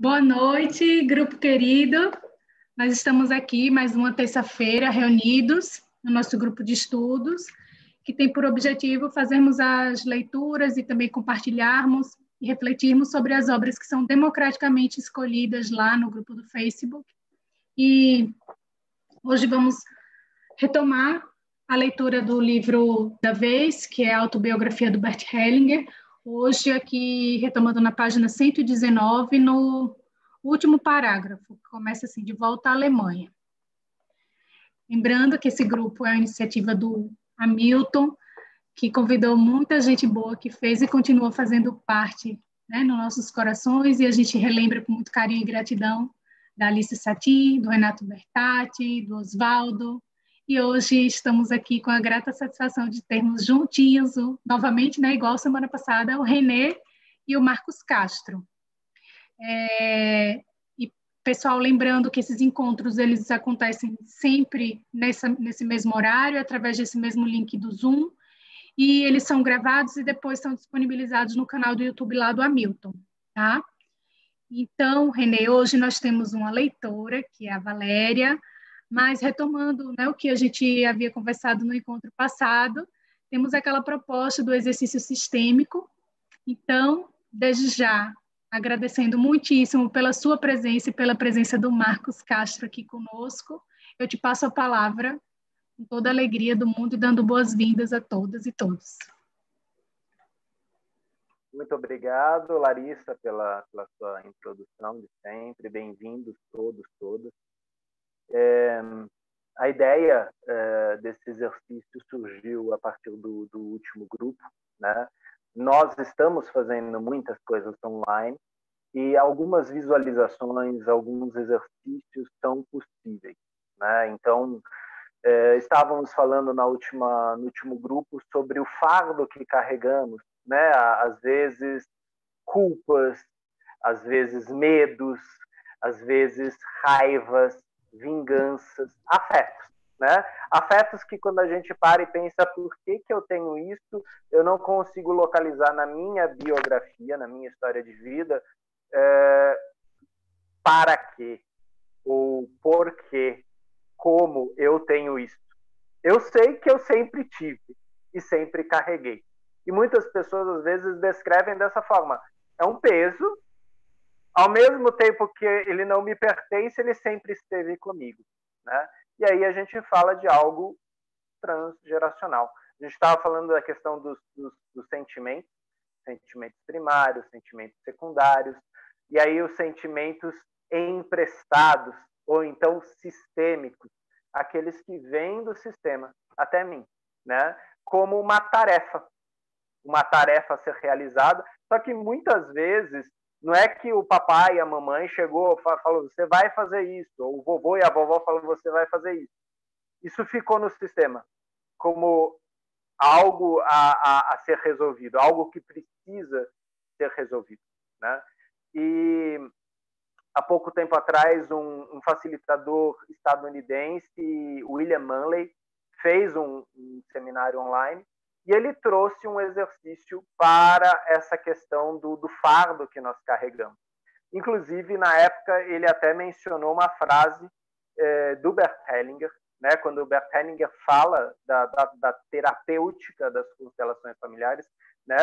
Boa noite, grupo querido. Nós estamos aqui mais uma terça-feira reunidos no nosso grupo de estudos, que tem por objetivo fazermos as leituras e também compartilharmos e refletirmos sobre as obras que são democraticamente escolhidas lá no grupo do Facebook. E hoje vamos retomar a leitura do livro da vez, que é a autobiografia do Bert Hellinger. Hoje, aqui, retomando na página 119, no último parágrafo, que começa assim, de volta à Alemanha. Lembrando que esse grupo é a iniciativa do Hamilton, que convidou muita gente boa que fez e continua fazendo parte, né, nos nossos corações, e a gente relembra com muito carinho e gratidão da Alice Satin, do Renato Bertatti, do Osvaldo, e hoje estamos aqui com a grata satisfação de termos juntinhos, novamente, né, igual semana passada, o René e o Marcos Castro. E, pessoal, lembrando que esses encontros, eles acontecem sempre nesse mesmo horário, através desse mesmo link do Zoom, e eles são gravados e depois são disponibilizados no canal do YouTube lá do Hamilton, tá? Então, René, hoje nós temos uma leitora, que é a Valéria, mas retomando, né, o que a gente havia conversado no encontro passado, temos aquela proposta do exercício sistêmico. Então, desde já, agradecendo muitíssimo pela sua presença e pela presença do Marcos Castro aqui conosco, eu te passo a palavra com toda a alegria do mundo e dando boas-vindas a todas e todos. Muito obrigado, Larissa, pela sua introdução de sempre. Bem-vindos todos, todas. A ideia desse exercício surgiu a partir do último grupo, né? Nós estamos fazendo muitas coisas online e algumas visualizações, alguns exercícios são possíveis, né? Então, estávamos falando no último grupo sobre o fardo que carregamos, né? Às vezes culpas, às vezes medos, às vezes raivas, vinganças, afetos, né? Afetos que quando a gente para e pensa por que eu tenho isso, eu não consigo localizar na minha biografia, na minha história de vida, para quê? Ou por quê? Como eu tenho isso? Eu sei que eu sempre tive e sempre carreguei. E muitas pessoas, às vezes, descrevem dessa forma. É um peso, ao mesmo tempo que ele não me pertence, ele sempre esteve comigo, né? E aí a gente fala de algo transgeracional. A gente estava falando da questão dos sentimentos, sentimentos primários, sentimentos secundários, e aí os sentimentos emprestados, ou então sistêmicos, aqueles que vêm do sistema até mim, né? Como uma tarefa a ser realizada, só que muitas vezes não é que o papai e a mamãe chegou e falou, você vai fazer isso, ou o vovô e a vovó falou, você vai fazer isso. Isso ficou no sistema como algo a ser resolvido, algo que precisa ser resolvido, né? E há pouco tempo atrás, um facilitador estadunidense, William Manley, fez um seminário online e ele trouxe um exercício para essa questão do fardo que nós carregamos. Inclusive, na época, ele até mencionou uma frase do Bert Hellinger, né, quando o Bert Hellinger fala da terapêutica das constelações familiares, né,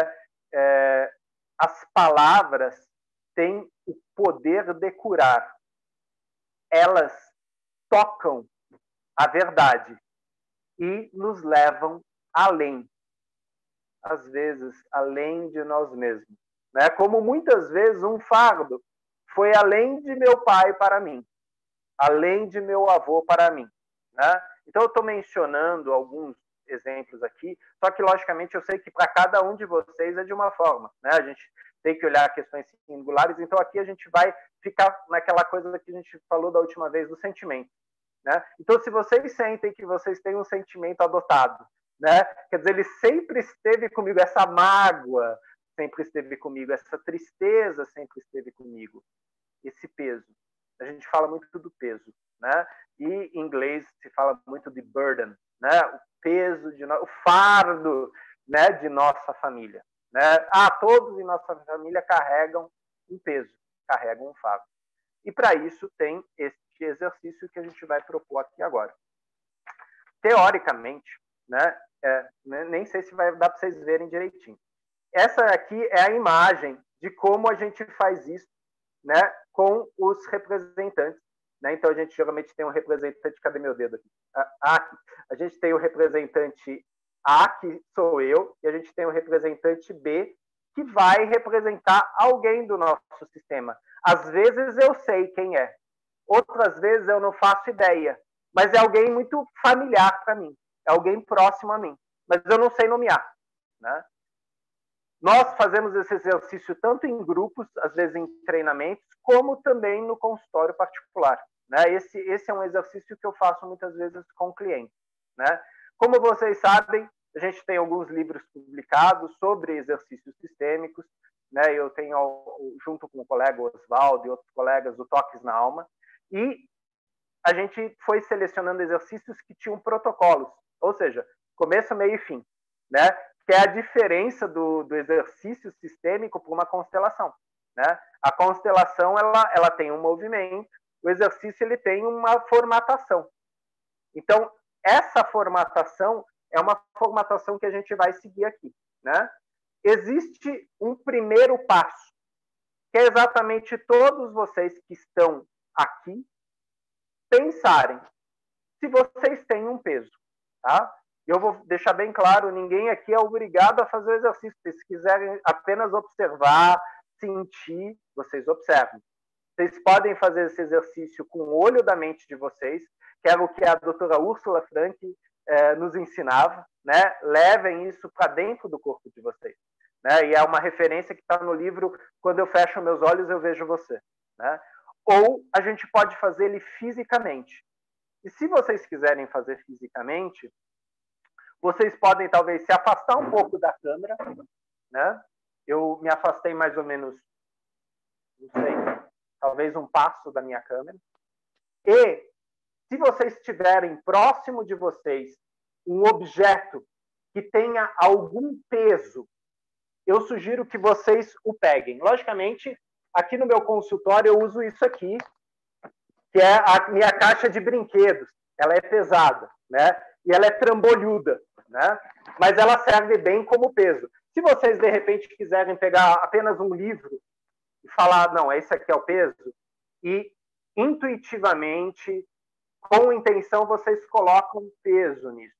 as palavras têm o poder de curar. Elas tocam a verdade e nos levam além. Às vezes, além de nós mesmos, né? Como muitas vezes um fardo foi além de meu pai para mim, além de meu avô para mim, né? Então, eu estou mencionando alguns exemplos aqui, só que, logicamente, eu sei que para cada um de vocês é de uma forma, né? A gente tem que olhar questões singulares, então aqui a gente vai ficar naquela coisa que a gente falou da última vez, do sentimento, né? Então, se vocês sentem que vocês têm um sentimento adotado, né? Quer dizer, ele sempre esteve comigo, essa mágoa sempre esteve comigo, essa tristeza sempre esteve comigo, esse peso. A gente fala muito do peso, né? E em inglês se fala muito de burden, né? O peso, o fardo, né, de nossa família, né? Todos em nossa família carregam um peso, carregam um fardo. E para isso tem este exercício que a gente vai propor aqui agora. Teoricamente, né, nem sei se vai dar para vocês verem direitinho. Essa aqui é a imagem de como a gente faz isso, né, com os representantes. Né? Então, a gente geralmente tem um representante... Cadê meu dedo aqui? Aqui. A gente tem o representante A, que sou eu, e a gente tem o representante B, que vai representar alguém do nosso sistema. Às vezes eu sei quem é, outras vezes eu não faço ideia, mas é alguém muito familiar para mim, é alguém próximo a mim, mas eu não sei nomear. Né? Nós fazemos esse exercício tanto em grupos, às vezes em treinamentos, como também no consultório particular. Né? Esse é um exercício que eu faço muitas vezes com clientes. Né? Como vocês sabem, a gente tem alguns livros publicados sobre exercícios sistêmicos. Né? Eu tenho, junto com o colega Oswaldo e outros colegas, o Toques na Alma. E a gente foi selecionando exercícios que tinham protocolos, ou seja, começo, meio e fim. Né? Que é a diferença do exercício sistêmico para uma constelação. Né? A constelação ela tem um movimento, o exercício ele tem uma formatação. Então, essa formatação é uma formatação que a gente vai seguir aqui. Né? Existe um primeiro passo, que é exatamente todos vocês que estão aqui pensarem se vocês têm um peso. Tá? Eu vou deixar bem claro, ninguém aqui é obrigado a fazer o exercício. Se quiserem apenas observar, sentir, vocês observem. Vocês podem fazer esse exercício com o olho da mente de vocês, que é o que a doutora Úrsula Frank nos ensinava. Né? Levem isso para dentro do corpo de vocês. Né? E é uma referência que está no livro Quando Eu Fecho Meus Olhos, Eu Vejo Você. Né? Ou a gente pode fazer ele fisicamente. E se vocês quiserem fazer fisicamente, vocês podem, talvez, se afastar um pouco da câmera. Né? Eu me afastei mais ou menos, não sei, talvez um passo da minha câmera. E, se vocês tiverem próximo de vocês um objeto que tenha algum peso, eu sugiro que vocês o peguem. Logicamente, aqui no meu consultório eu uso isso aqui, que é a minha caixa de brinquedos. Ela é pesada, né? E ela é trambolhuda. Né? Mas ela serve bem como peso. Se vocês, de repente, quiserem pegar apenas um livro e falar, não, esse aqui é o peso, e intuitivamente, com intenção, vocês colocam peso nisso.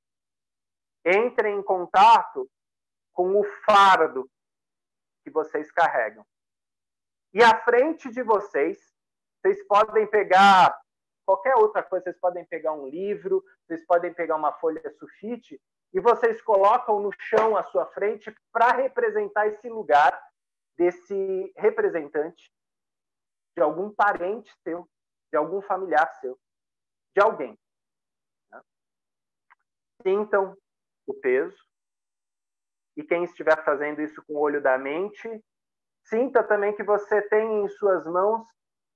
Entrem em contato com o fardo que vocês carregam. E à frente de vocês podem pegar qualquer outra coisa, vocês podem pegar um livro, vocês podem pegar uma folha sulfite, e vocês colocam no chão à sua frente para representar esse lugar desse representante, de algum parente seu, de algum familiar seu, de alguém. Né? Sintam o peso. E quem estiver fazendo isso com o olho da mente, sinta também que você tem em suas mãos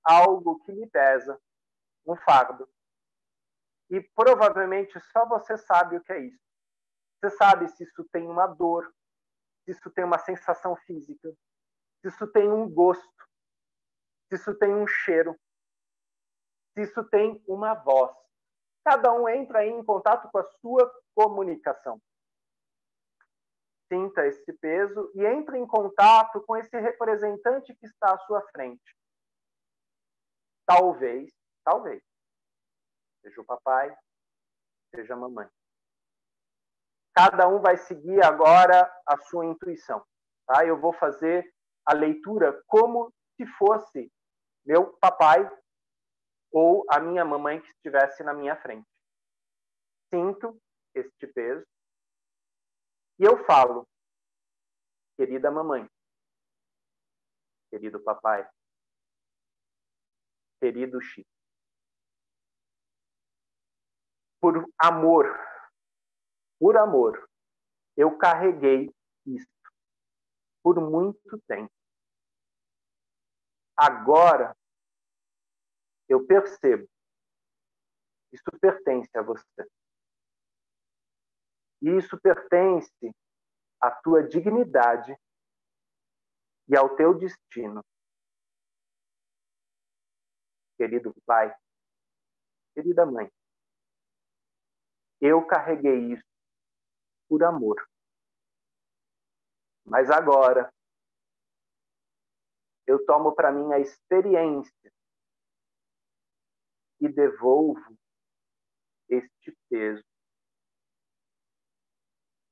algo que lhe pesa, um fardo. E provavelmente só você sabe o que é isso. Você sabe se isso tem uma dor, se isso tem uma sensação física, se isso tem um gosto, se isso tem um cheiro, se isso tem uma voz. Cada um entra aí em contato com a sua comunicação. Sinta esse peso e entre em contato com esse representante que está à sua frente. Talvez, seja o papai, seja a mamãe. Cada um vai seguir agora a sua intuição. Tá? Eu vou fazer a leitura como se fosse meu papai ou a minha mamãe que estivesse na minha frente. Sinto este peso e eu falo, querida mamãe, querido papai, querido Chico. Por amor, eu carreguei isso por muito tempo. Agora, eu percebo, isso pertence a você. E isso pertence à tua dignidade e ao teu destino. querido pai, querida mãe, eu carreguei isso por amor. Mas agora, eu tomo para mim a experiência e devolvo este peso.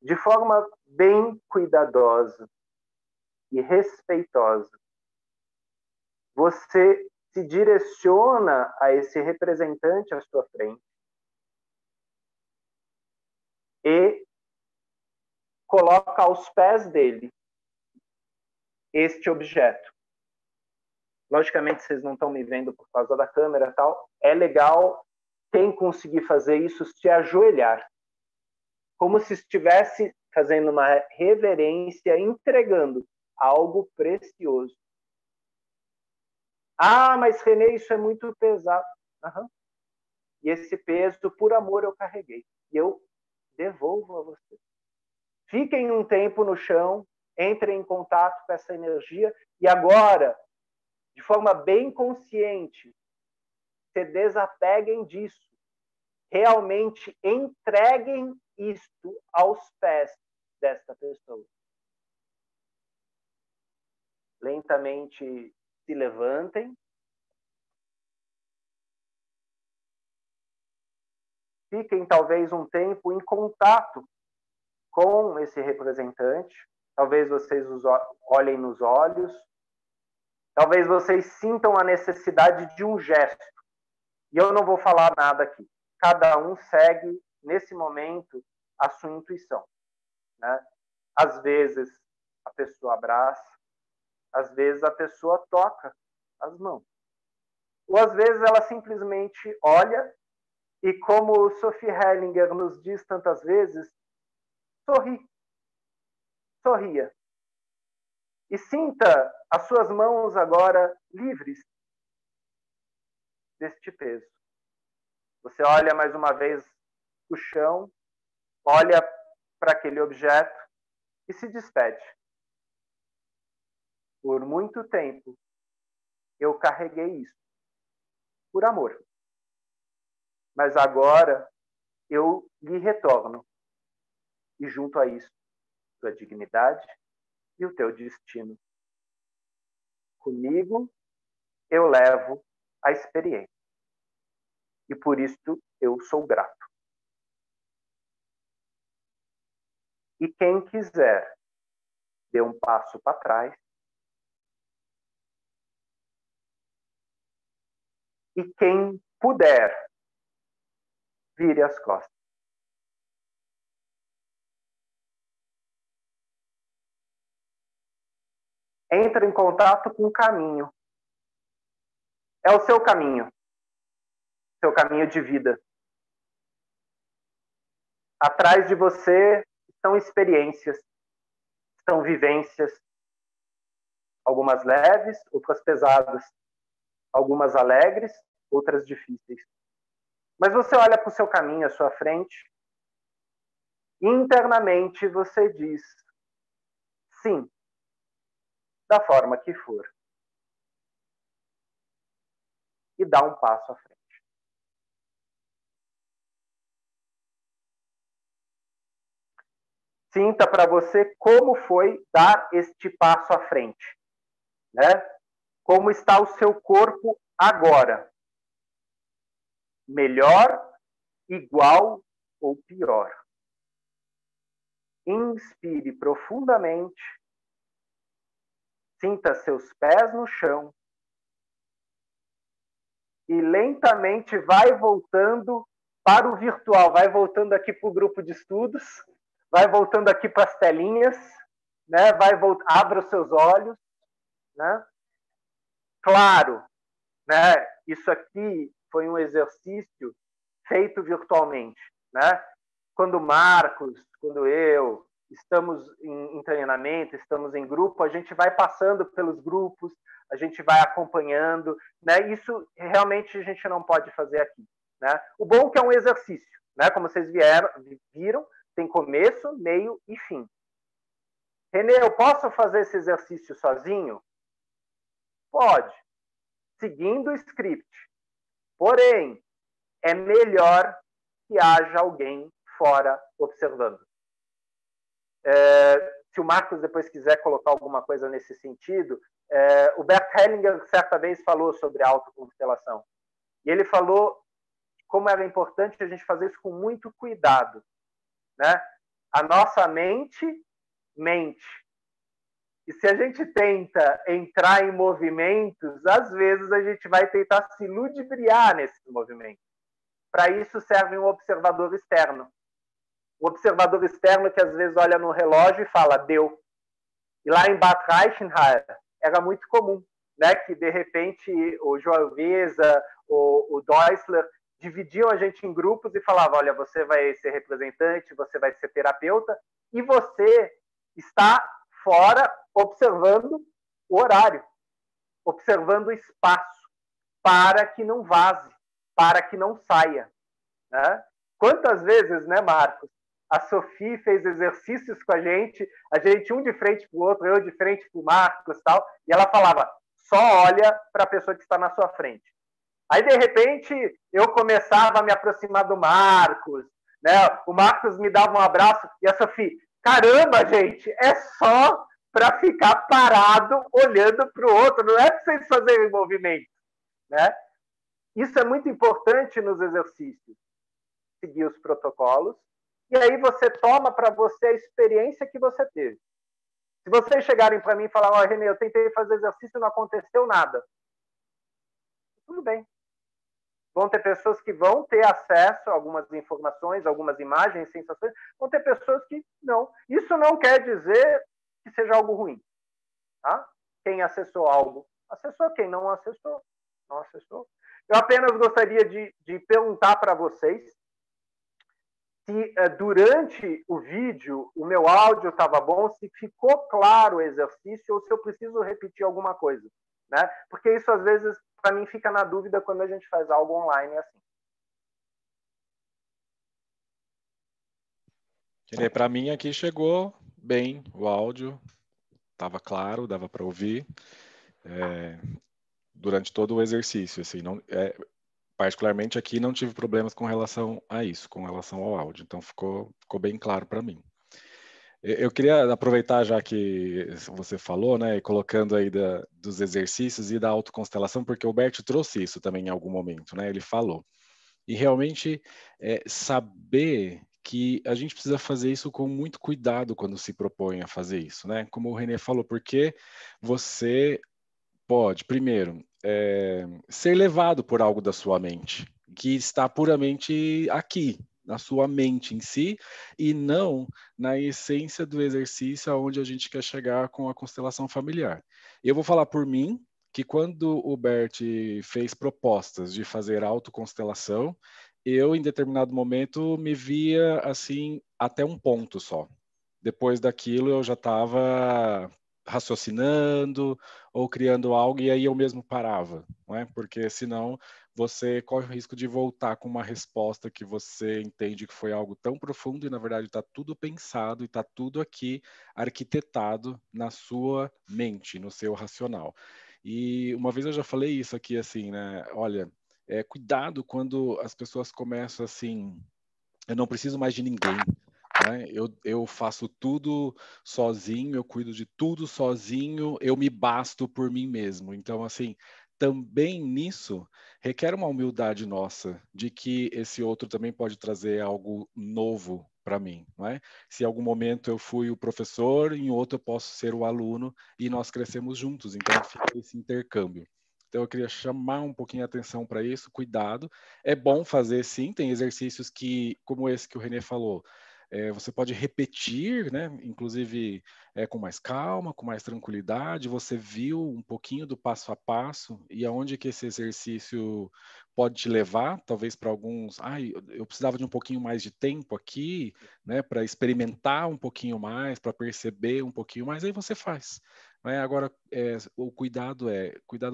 De forma bem cuidadosa e respeitosa, você se direciona a esse representante à sua frente e coloca aos pés dele este objeto. Logicamente, vocês não estão me vendo por causa da câmera e tal. É legal quem conseguir fazer isso se ajoelhar, como se estivesse fazendo uma reverência, entregando algo precioso. Ah, mas Renê, isso é muito pesado. Uhum. E esse peso, por amor, eu carreguei. E eu devolvo a você. Fiquem um tempo no chão, entrem em contato com essa energia e agora, de forma bem consciente, se desapeguem disso. Realmente entreguem isto aos pés desta pessoa. Lentamente se levantem. Fiquem talvez um tempo em contato com esse representante. Talvez vocês os olhem nos olhos. Talvez vocês sintam a necessidade de um gesto. E eu não vou falar nada aqui. Cada um segue, nesse momento, a sua intuição. Né? Às vezes, a pessoa abraça. Às vezes, a pessoa toca as mãos. Ou, às vezes, ela simplesmente olha e, como Sophie Hellinger nos diz tantas vezes, sorri. Sorria. E sinta as suas mãos agora livres deste peso. Você olha mais uma vez o chão, olha para aquele objeto e se despede. Por muito tempo, eu carreguei isso, por amor. Mas agora, eu lhe retorno. E junto a isso, tua dignidade e o teu destino. Comigo, eu levo a experiência. E por isso, eu sou grato. E quem quiser, dê um passo para trás. E quem puder, vire as costas. Entre em contato com o caminho. É o seu caminho de vida. Atrás de você estão experiências, estão vivências, algumas leves, outras pesadas, algumas alegres, outras difíceis. Mas você olha para o seu caminho à sua frente, e internamente você diz sim, da forma que for. E dá um passo à frente. Sinta para você como foi dar este passo à frente. Né? Como está o seu corpo agora? Melhor, igual ou pior? Inspire profundamente. Sinta seus pés no chão. E lentamente vai voltando para o virtual. Vai voltando aqui para o grupo de estudos. Vai voltando aqui para as telinhas. Né? Abra os seus olhos. Né? Claro, né? Isso aqui foi um exercício feito virtualmente. Né? Quando o Marcos, quando eu estamos em treinamento, estamos em grupo, a gente vai passando pelos grupos, a gente vai acompanhando. Né? Isso realmente a gente não pode fazer aqui. Né? O bom é que é um exercício. Né? Como vocês viram, tem começo, meio e fim. Renê, eu posso fazer esse exercício sozinho? Pode, seguindo o script. Porém, é melhor que haja alguém fora observando. Se o Marcos depois quiser colocar alguma coisa nesse sentido, o Bert Hellinger certa vez falou sobre a autoconstelação. E ele falou como era importante a gente fazer isso com muito cuidado, né? A nossa mente mente. E se a gente tenta entrar em movimentos, às vezes a gente vai tentar se ludibriar nesses movimentos. Para isso serve um observador externo. O observador externo que às vezes olha no relógio e fala, deu. E lá em Bad Reichenhall era muito comum, né, que de repente o João Veza, o Deusler dividiam a gente em grupos e falavam, olha, você vai ser representante, você vai ser terapeuta, e você está fora observando o horário, observando o espaço, para que não vaze, para que não saia. Né? Quantas vezes, né, Marcos, a Sophie fez exercícios com a gente um de frente para o outro, eu de frente para o Marcos, tal, e ela falava, só olha para a pessoa que está na sua frente. Aí, de repente, eu começava a me aproximar do Marcos, né? O Marcos me dava um abraço e a Sophie, caramba, gente, é só para ficar parado olhando para o outro, não é para vocês fazerem movimento, né? Isso é muito importante nos exercícios, seguir os protocolos, e aí você toma para você a experiência que você teve. Se vocês chegarem para mim e falar, ó, Renê, eu tentei fazer exercício e não aconteceu nada, tudo bem. Vão ter pessoas que vão ter acesso a algumas informações, algumas imagens, sensações. Vão ter pessoas que não. Isso não quer dizer que seja algo ruim. Tá? Quem acessou algo, acessou. Quem não acessou, não acessou. Eu apenas gostaria de perguntar para vocês se durante o vídeo o meu áudio estava bom, se ficou claro o exercício ou se eu preciso repetir alguma coisa. Né? Porque isso, às vezes, para mim, fica na dúvida quando a gente faz algo online assim. Para mim, aqui chegou bem o áudio, estava claro, dava para ouvir durante todo o exercício. Assim, não, particularmente aqui, não tive problemas com relação a isso, com relação ao áudio. Então, ficou bem claro para mim. Eu queria aproveitar, já que você falou, né, e colocando aí dos exercícios e da autoconstelação, porque o Bert trouxe isso também em algum momento, né? Ele falou. E realmente saber que a gente precisa fazer isso com muito cuidado quando se propõe a fazer isso, né? Como o Renê falou, porque você pode, primeiro, ser levado por algo da sua mente, que está puramente aqui, na sua mente em si, e não na essência do exercício aonde a gente quer chegar com a constelação familiar. Eu vou falar por mim, que quando o Bert fez propostas de fazer autoconstelação, eu, em determinado momento, me via assim, até um ponto só. Depois daquilo, eu já estava raciocinando ou criando algo e aí eu mesmo parava, não é? Porque senão você corre o risco de voltar com uma resposta que você entende que foi algo tão profundo e na verdade está tudo pensado e está tudo aqui arquitetado na sua mente, no seu racional. E uma vez eu já falei isso aqui assim, né? Olha, cuidado quando as pessoas começam assim, eu não preciso mais de ninguém. Né? Eu faço tudo sozinho, eu cuido de tudo sozinho, eu me basto por mim mesmo. Então, assim, também nisso requer uma humildade nossa de que esse outro também pode trazer algo novo para mim, não é? Se em algum momento eu fui o professor, em outro eu posso ser o aluno e nós crescemos juntos. Então, fica esse intercâmbio. Então, eu queria chamar um pouquinho a atenção para isso, cuidado. É bom fazer, sim, tem exercícios que, como esse que o Renê falou, você pode repetir, né? Inclusive com mais calma, com mais tranquilidade. Você viu um pouquinho do passo a passo e aonde que esse exercício pode te levar, talvez para alguns. Eu precisava de um pouquinho mais de tempo aqui, né? Para experimentar um pouquinho mais, para perceber um pouquinho mais. Aí você faz. Né? Agora, o cuidado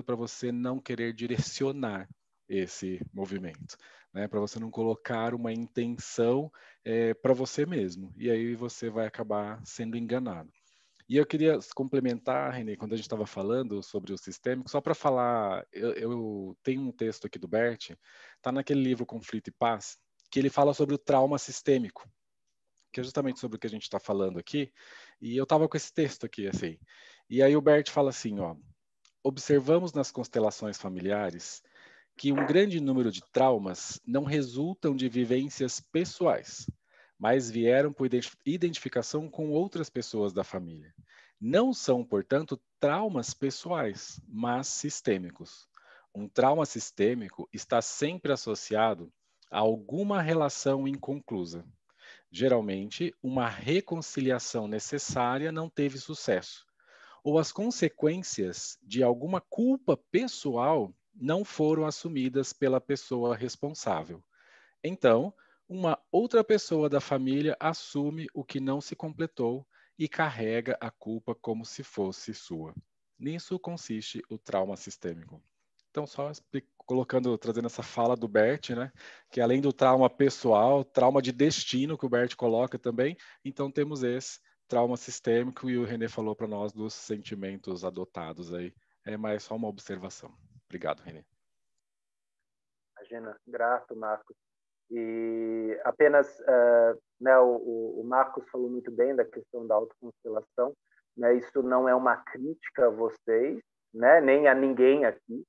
para você não querer direcionar esse movimento, né? Para você não colocar uma intenção para você mesmo, e aí você vai acabar sendo enganado. E eu queria complementar, Renê, quando a gente estava falando sobre o sistêmico, só para falar, eu tenho um texto aqui do Bert, está naquele livro Conflito e Paz, que ele fala sobre o trauma sistêmico, que é justamente sobre o que a gente está falando aqui, e eu estava com esse texto aqui, assim. E aí o Bert fala assim, ó, observamos nas constelações familiares que um grande número de traumas não resultam de vivências pessoais, mas vieram por identificação com outras pessoas da família. Não são, portanto, traumas pessoais, mas sistêmicos. Um trauma sistêmico está sempre associado a alguma relação inconclusa. Geralmente, uma reconciliação necessária não teve sucesso, ou as consequências de alguma culpa pessoal não foram assumidas pela pessoa responsável. Então, uma outra pessoa da família assume o que não se completou e carrega a culpa como se fosse sua. Nisso consiste o trauma sistêmico. Então, só trazendo essa fala do Bert, né? Que além do trauma pessoal, trauma de destino que o Bert coloca também, então temos esse trauma sistêmico e o Renê falou para nós dos sentimentos adotados aí. É mais só uma observação. Obrigado, Renê. Imagina, grato, Marcos. E apenas, né, o Marcos falou muito bem da questão da autoconstelação, né? Isso não é uma crítica a vocês, né? Nem a ninguém aqui.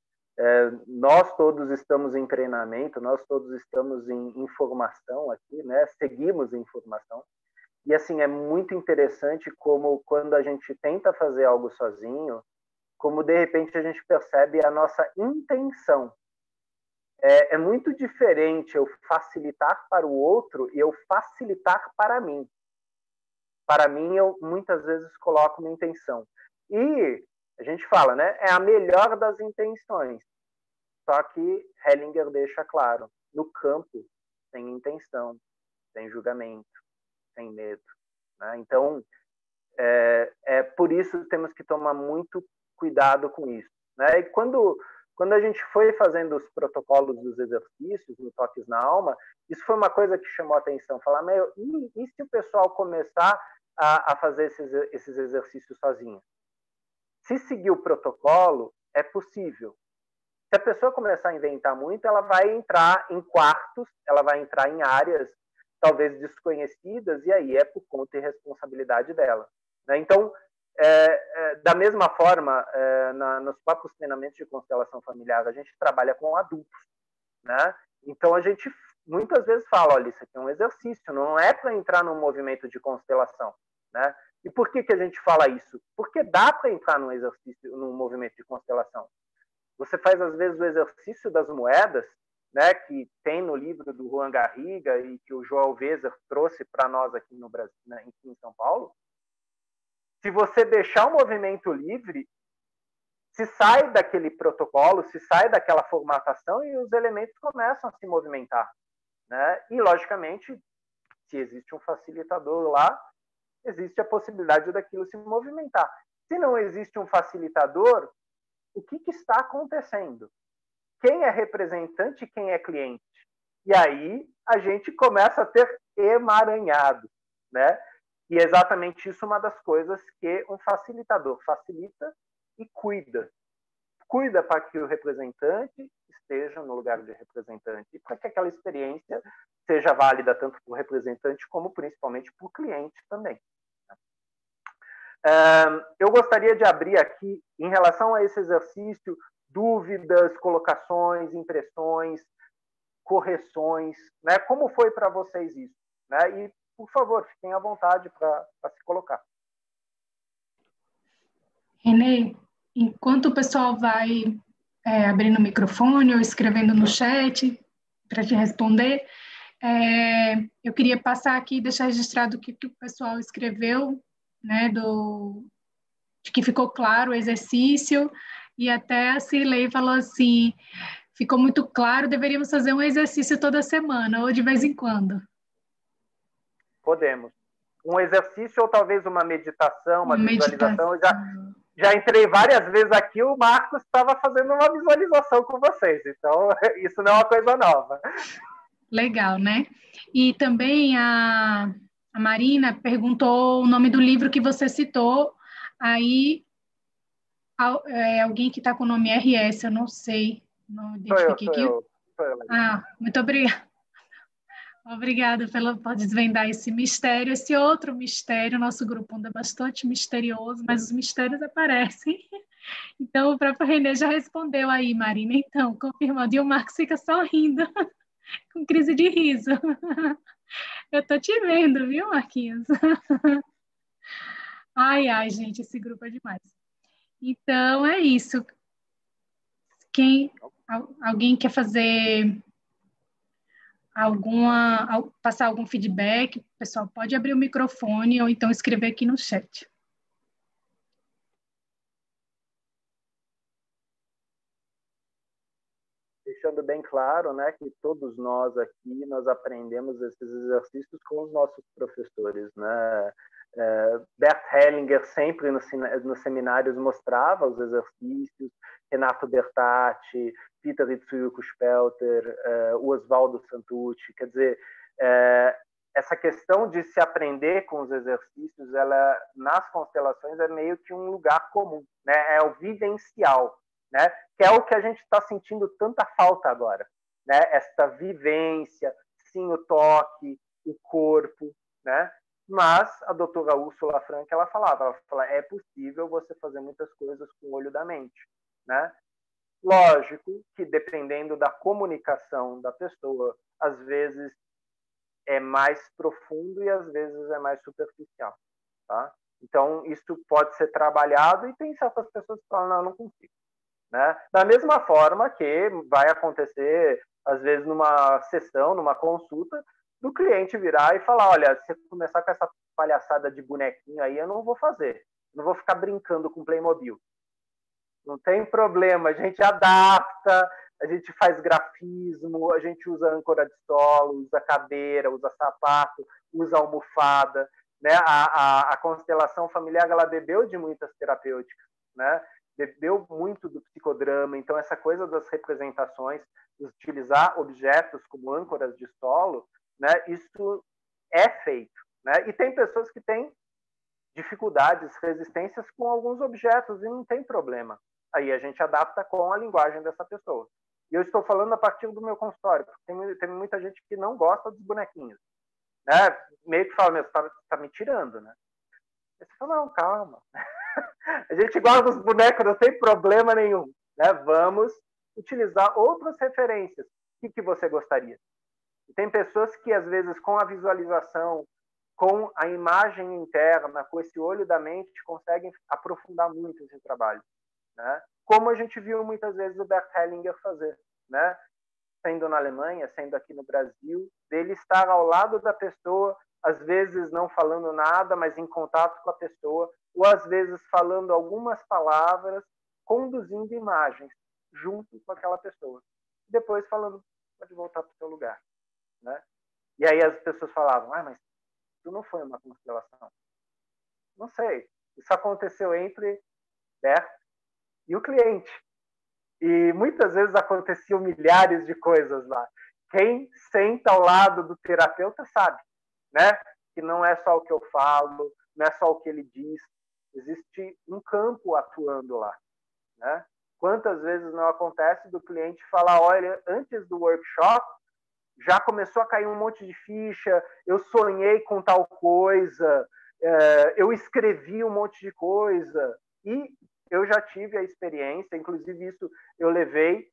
Nós todos estamos em treinamento, nós todos estamos em informação aqui, né? Seguimos em informação. E assim, é muito interessante como quando a gente tenta fazer algo sozinho, como de repente a gente percebe a nossa intenção. É muito diferente eu facilitar para o outro e eu facilitar para mim. Para mim, eu muitas vezes coloco uma intenção. E a gente fala, né? É a melhor das intenções. Só que Hellinger deixa claro, no campo, sem intenção, sem julgamento, sem medo. Né? Então, por isso temos que tomar muito cuidado com isso. Né? E quando a gente foi fazendo os protocolos dos exercícios no Toques na Alma, isso foi uma coisa que chamou a atenção. Falar, e se o pessoal começar a fazer esses exercícios sozinho? Se seguir o protocolo, é possível. Se a pessoa começar a inventar muito, ela vai entrar em quartos, ela vai entrar em áreas talvez desconhecidas, e aí é por conta e responsabilidade dela. Né? Então, da mesma forma, nos próprios treinamentos de constelação familiar, a gente trabalha com adultos. Né? Então, a gente muitas vezes fala, olha, isso aqui é um exercício, não é para entrar num movimento de constelação. Né? E por que a gente fala isso? Porque dá para entrar num exercício, num movimento de constelação. Você faz, às vezes, o exercício das moedas, né, que tem no livro do Juan Garriga e que o João Weser trouxe para nós aqui no Brasil, né, em São Paulo. Se você deixar o movimento livre, se sai daquele protocolo, se sai daquela formatação e os elementos começam a se movimentar. Né? E, logicamente, se existe um facilitador lá, existe a possibilidade daquilo se movimentar. Se não existe um facilitador, o que está acontecendo? Quem é representante e quem é cliente? E aí a gente começa a ter emaranhado, né? E é exatamente isso uma das coisas que um facilitador facilita e cuida. Cuida para que o representante esteja no lugar de representante e para que aquela experiência seja válida tanto para o representante como principalmente para o cliente também. Eu gostaria de abrir aqui, em relação a esse exercício, dúvidas, colocações, impressões, correções, né? Como foi para vocês isso? Né? E, por favor, fiquem à vontade para se colocar. Renê, enquanto o pessoal vai abrindo o microfone ou escrevendo no chat para te responder, eu queria passar aqui e deixar registrado o que o pessoal escreveu, né, de que ficou claro o exercício, e até a Cirlei falou assim, ficou muito claro, deveríamos fazer um exercício toda semana, ou de vez em quando. Podemos. Um exercício ou talvez uma meditação, uma visualização. Já entrei várias vezes aqui, o Marcos estava fazendo uma visualização com vocês, então isso não é uma coisa nova. Legal, né? E também a Marina perguntou o nome do livro que você citou, Aí, alguém que está com o nome RS, eu não sei, não identifiquei aqui. Sou eu. Muito obrigada. Obrigada por desvendar esse mistério, esse outro mistério. Nosso grupo anda bastante misterioso, mas os mistérios aparecem. Então, o próprio Renê já respondeu aí, Marina. Então, confirmando. E o Marcos fica só rindo, com crise de riso. Eu tô te vendo, viu, Marquinhos? Ai, gente, esse grupo é demais. Então, é isso. Alguém quer fazer passar algum feedback? O pessoal pode abrir o microfone ou então escrever aqui no chat. Deixando bem claro, né, que todos nós aqui, nós aprendemos esses exercícios com os nossos professores, né? Bert Hellinger sempre nos seminários mostrava os exercícios, Renato Bertatti, Peter Itzhak Spelter, o Oswaldo Santucci, quer dizer, essa questão de se aprender com os exercícios, ela nas constelações é meio que um lugar comum, né? É o vivencial, né? Que é o que a gente está sentindo tanta falta agora, né? Esta vivência, sim, o toque, o corpo, né? Mas a doutora Úrsula Frank, ela falava, é possível você fazer muitas coisas com o olho da mente, né? Lógico que dependendo da comunicação da pessoa, às vezes é mais profundo e às vezes é mais superficial, tá? Então, isso pode ser trabalhado e tem certas pessoas que falam, não consigo, né? Da mesma forma que vai acontecer, às vezes, numa sessão, numa consulta, do cliente virar e falar, olha, se começar com essa palhaçada de bonequinho aí, eu não vou fazer. Não vou ficar brincando com Playmobil. Não tem problema, a gente adapta, a gente faz grafismo, a gente usa âncora de solo, usa cadeira, usa sapato, usa almofada, né? A constelação familiar, ela bebeu de muitas terapêuticas, né? Bebeu muito do psicodrama, então essa coisa das representações, utilizar objetos como âncoras de solo, né? Isso é feito, né? E tem pessoas que têm dificuldades, resistências com alguns objetos e não tem problema. Aí a gente adapta com a linguagem dessa pessoa. E eu estou falando a partir do meu consultório, porque tem muita gente que não gosta dos bonequinhos, né? Meio que fala, você tá me tirando, né? Aí você fala, não, calma. A gente gosta dos bonecos, não tem problema nenhum, né? Vamos utilizar outras referências. O que você gostaria? E tem pessoas que, às vezes, com a visualização, com a imagem interna, com esse olho da mente, conseguem aprofundar muito esse trabalho, né? Como a gente viu muitas vezes o Bert Hellinger fazer, né? Sendo na Alemanha, sendo aqui no Brasil, dele estar ao lado da pessoa, às vezes não falando nada, mas em contato com a pessoa, ou às vezes falando algumas palavras, conduzindo imagens junto com aquela pessoa. Depois falando, pode voltar para o seu lugar, né? E aí as pessoas falavam, mas isso não foi uma constelação. Não sei. Isso aconteceu entre Bert e o cliente. E muitas vezes aconteciam milhares de coisas lá. Quem senta ao lado do terapeuta sabe, né? Que não é só o que eu falo, não é só o que ele diz. Existe um campo atuando lá, né? Quantas vezes não acontece do cliente falar, olha, antes do workshop, já começou a cair um monte de ficha, eu sonhei com tal coisa, eu escrevi um monte de coisa, e eu já tive a experiência, inclusive isso eu levei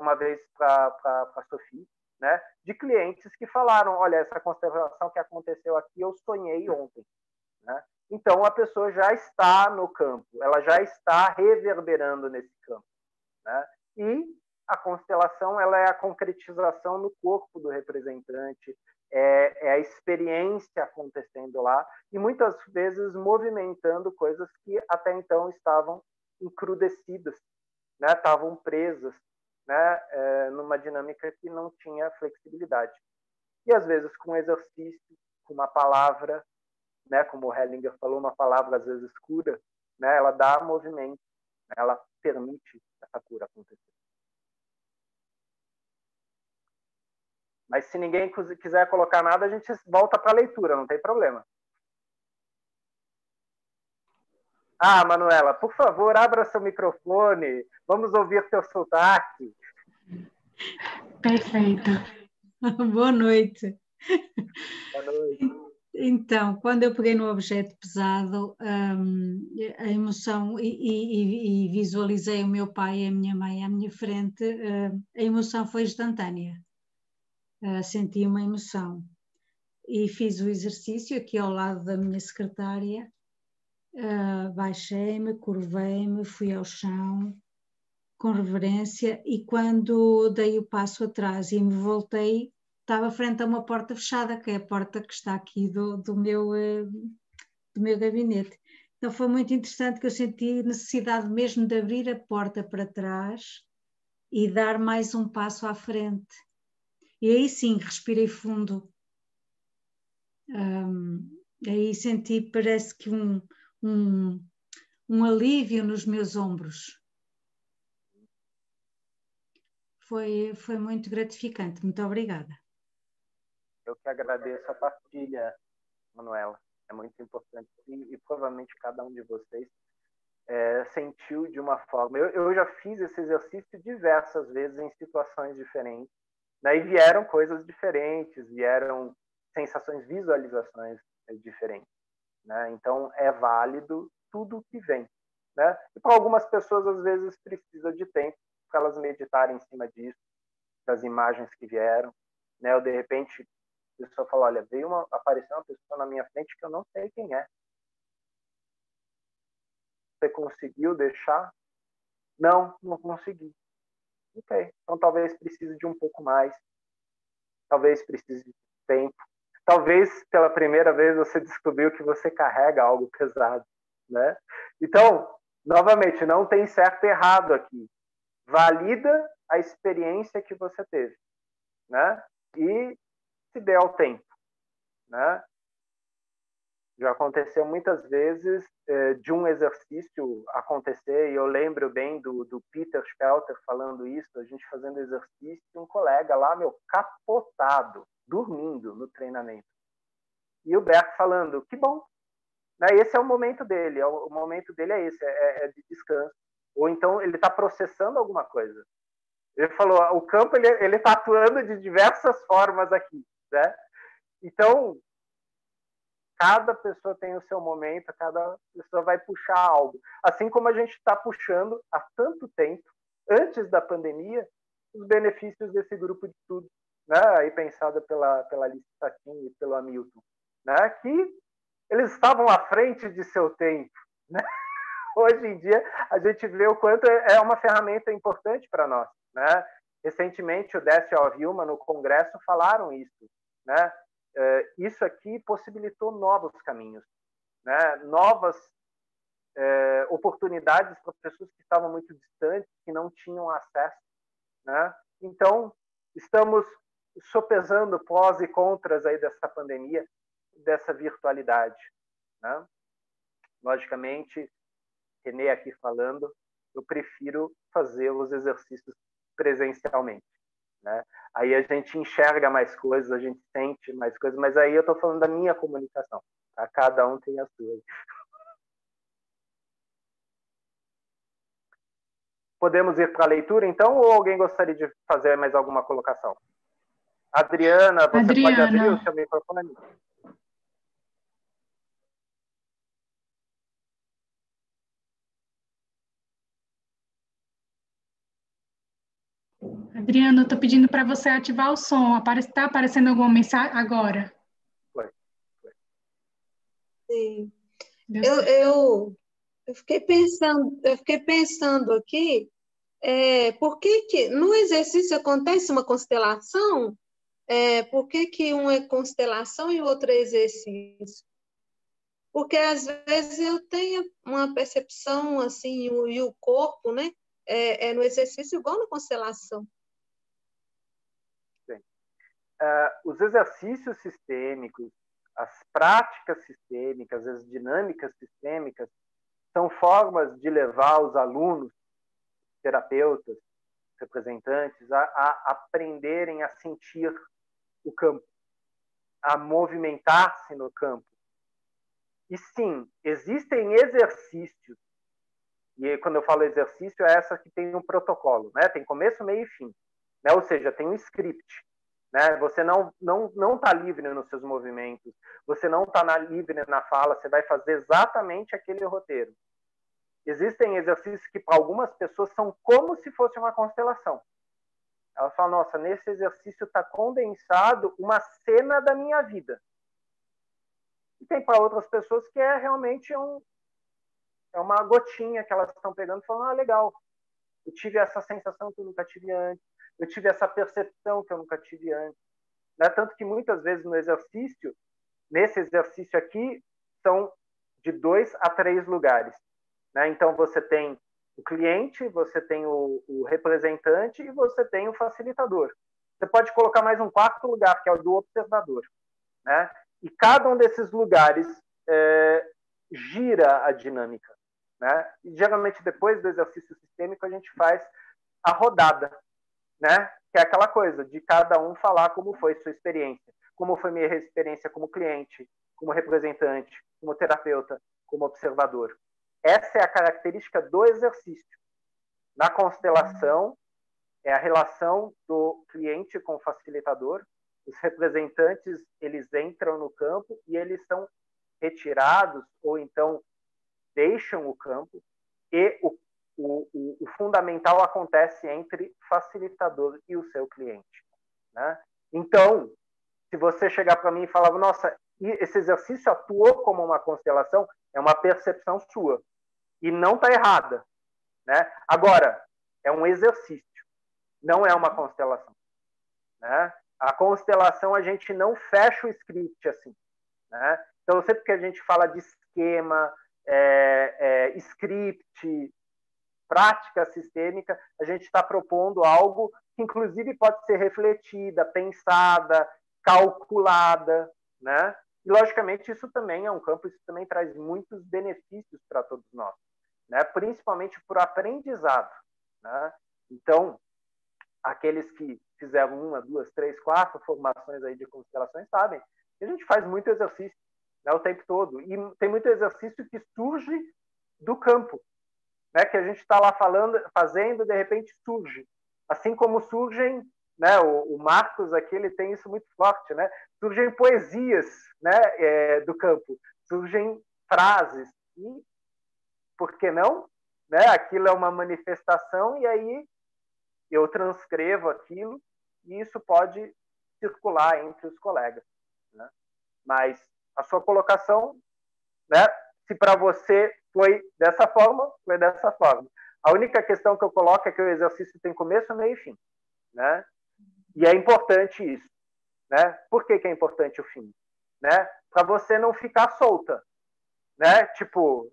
uma vez para a Sofia, né, de clientes que falaram, olha, essa constelação que aconteceu aqui, eu sonhei ontem, né? Então, a pessoa já está no campo, ela já está reverberando nesse campo, né? E a constelação, ela é a concretização no corpo do representante, é a experiência acontecendo lá, e muitas vezes movimentando coisas que até então estavam encrudecidas, né? Estavam presas, né? Numa dinâmica que não tinha flexibilidade. E às vezes com exercício, com uma palavra, né? Como o Hellinger falou, uma palavra às vezes cura, né? Ela dá movimento, ela permite essa cura acontecer. Mas se ninguém quiser colocar nada, a gente volta para a leitura, não tem problema. Ah, Manuela, por favor, abra seu microfone. Vamos ouvir teu sotaque. Perfeito. Boa noite. Boa noite. Então, quando eu peguei no objeto pesado, a emoção, e visualizei o meu pai e a minha mãe à minha frente, a emoção foi instantânea. Senti uma emoção. E fiz o exercício aqui ao lado da minha secretária. Baixei-me, curvei-me, fui ao chão com reverência, e quando dei o passo atrás e me voltei, estava frente a uma porta fechada, que é a porta que está aqui do meu gabinete. Então foi muito interessante, que eu senti necessidade mesmo de abrir a porta para trás e dar mais um passo à frente. E aí sim, respirei fundo. Aí senti, parece que um alívio nos meus ombros. Foi muito gratificante. Muito obrigada. Eu que agradeço a partilha, Manuela. É muito importante. E provavelmente cada um de vocês sentiu de uma forma. Eu já fiz esse exercício diversas vezes em situações diferentes. Né? E vieram coisas diferentes, vieram sensações, visualizações diferentes. Né? Então, é válido tudo que vem. Né? E para algumas pessoas, às vezes, precisa de tempo para elas meditarem em cima disso, das imagens que vieram. Né? Ou, de repente, a pessoa fala, olha, apareceu uma pessoa na minha frente que eu não sei quem é. Você conseguiu deixar? Não consegui. Ok, então talvez precise de um pouco mais. Talvez precise de tempo. Talvez pela primeira vez você descobriu que você carrega algo pesado, né? Então, novamente, não tem certo e errado aqui. Valida a experiência que você teve, né? E se der ao tempo, né? Já aconteceu muitas vezes de um exercício acontecer, e eu lembro bem do Peter Spelter falando isso, a gente fazendo exercício, um colega lá, capotado, dormindo no treinamento. E o Bert falando, que bom, né? Esse é o momento dele, o momento dele é esse, é de descanso. Ou então ele está processando alguma coisa. Ele falou, o campo ele está atuando de diversas formas aqui, né? Então, cada pessoa tem o seu momento, cada pessoa vai puxar algo. Assim como a gente está puxando há tanto tempo, antes da pandemia, os benefícios desse grupo de estudo, né? Aí pensado pela Alice Satin e pelo Hamilton, né? Que eles estavam à frente de seu tempo, né? Hoje em dia, a gente vê o quanto é uma ferramenta importante para nós, né? Recentemente, o Décio e a Vilma, no Congresso, falaram isso, né? Isso aqui possibilitou novos caminhos, né? Novas oportunidades para pessoas que estavam muito distantes, que não tinham acesso, né? Então, estamos sopesando prós e contras aí dessa pandemia, dessa virtualidade, né? Logicamente, Renê aqui falando, eu prefiro fazer os exercícios presencialmente, né? Aí a gente enxerga mais coisas, a gente sente mais coisas, mas aí eu estou falando da minha comunicação, tá? Cada um tem a sua. Podemos ir para a leitura, então, ou alguém gostaria de fazer mais alguma colocação? Adriana, você pode abrir o seu microfone? Adriano, eu estou pedindo para você ativar o som. Está aparecendo alguma mensagem agora? Foi. Sim. Eu fiquei pensando aqui, por que no exercício acontece uma constelação? Por que um é constelação e o outro é exercício? Porque às vezes eu tenho uma percepção assim, e o corpo, né? No exercício igual na constelação. Os exercícios sistêmicos, as práticas sistêmicas, as dinâmicas sistêmicas são formas de levar os alunos, terapeutas, representantes, a aprenderem a sentir o campo, a movimentar-se no campo. E sim, existem exercícios, e quando eu falo exercício, é essa que tem um protocolo, né? Tem começo, meio e fim, né? Ou seja, tem um script, né? Você não tá livre nos seus movimentos, você não está livre na fala, você vai fazer exatamente aquele roteiro. Existem exercícios que para algumas pessoas são como se fosse uma constelação. Elas falam, nossa, nesse exercício está condensado uma cena da minha vida. E tem para outras pessoas que é realmente uma gotinha que elas estão pegando e falando, ah, legal, eu tive essa sensação que eu nunca tive antes, eu tive essa percepção que eu nunca tive antes. Né? Tanto que muitas vezes nesse exercício aqui, são de 2 a 3 lugares. Né? Então, você tem o cliente, você tem o representante e você tem o facilitador. Você pode colocar mais um 4º lugar, que é o do observador. Né? E cada um desses lugares gira a dinâmica. Né? E, geralmente, depois do exercício sistêmico, a gente faz a rodada, né? Que é aquela coisa de cada um falar como foi sua experiência, como foi minha experiência como cliente, como representante, como terapeuta, como observador. Essa é a característica do exercício. Na constelação, é a relação do cliente com o facilitador. Os representantes, eles entram no campo e eles são retirados ou então deixam o campo e o fundamental acontece entre o facilitador e o seu cliente. Né? Então, se você chegar para mim e falar, nossa, esse exercício atuou como uma constelação, é uma percepção sua. E não está errada. Né? Agora, é um exercício, não é uma constelação. Né? A constelação, a gente não fecha o script assim. Né? Então, sempre que a gente fala de esquema, script, prática sistêmica, a gente está propondo algo que, inclusive, pode ser refletida, pensada, calculada. Né? E, logicamente, isso também é um campo, isso também traz muitos benefícios para todos nós. Né? Principalmente por aprendizado. Né? Então, aqueles que fizeram 1, 2, 3, 4 formações aí de constelações sabem que a gente faz muito exercício, né, o tempo todo. E tem muito exercício que surge do campo, né, que a gente está lá fazendo, de repente surge. Assim como surgem, né, o Marcos aqui, ele tem isso muito forte, né? Surgem poesias, né, do campo, surgem frases, e por que não? Né? Aquilo é uma manifestação e aí eu transcrevo aquilo e isso pode circular entre os colegas. Né? Mas a sua colocação, né, se para você foi dessa forma, foi dessa forma. A única questão que eu coloco é que o exercício tem começo, meio e fim. Né? E é importante isso. Né? Por que é importante o fim? Né? Para você não ficar solta. Né? Tipo...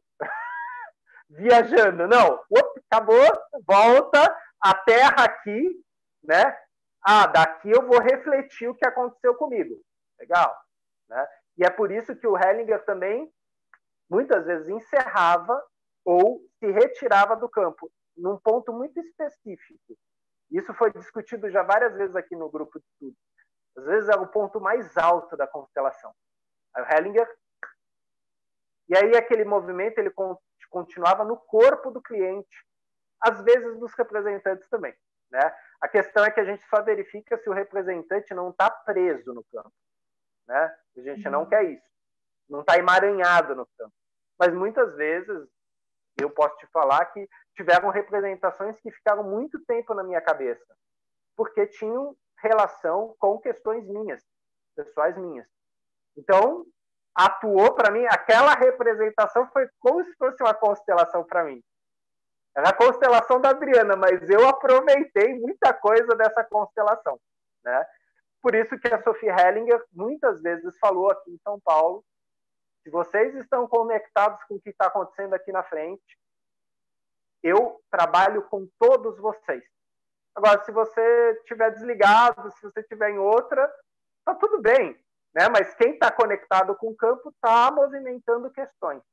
viajando, não, acabou, volta, a terra aqui, né? Ah, daqui eu vou refletir o que aconteceu comigo. Legal, né? E é por isso que o Hellinger também, muitas vezes, encerrava ou se retirava do campo, num ponto muito específico. Isso foi discutido já várias vezes aqui no grupo de estudo. Às vezes era o ponto mais alto da constelação. Aí o Hellinger... E aí aquele movimento, ele continuava no corpo do cliente, às vezes dos representantes também. Né? A questão é que a gente só verifica se o representante não está preso no campo. Né? A gente não quer isso. Não está emaranhado no campo. Mas muitas vezes, eu posso te falar que tiveram representações que ficaram muito tempo na minha cabeça, porque tinham relação com questões minhas, pessoais minhas. Então, atuou para mim, aquela representação foi como se fosse uma constelação para mim. Era a constelação da Adriana, mas eu aproveitei muita coisa dessa constelação. Né? Por isso que a Sophie Hellinger muitas vezes falou aqui em São Paulo, se vocês estão conectados com o que está acontecendo aqui na frente, eu trabalho com todos vocês. Agora, se você estiver desligado, se você estiver em outra, está tudo bem. Né? Mas quem está conectado com o campo está movimentando questões.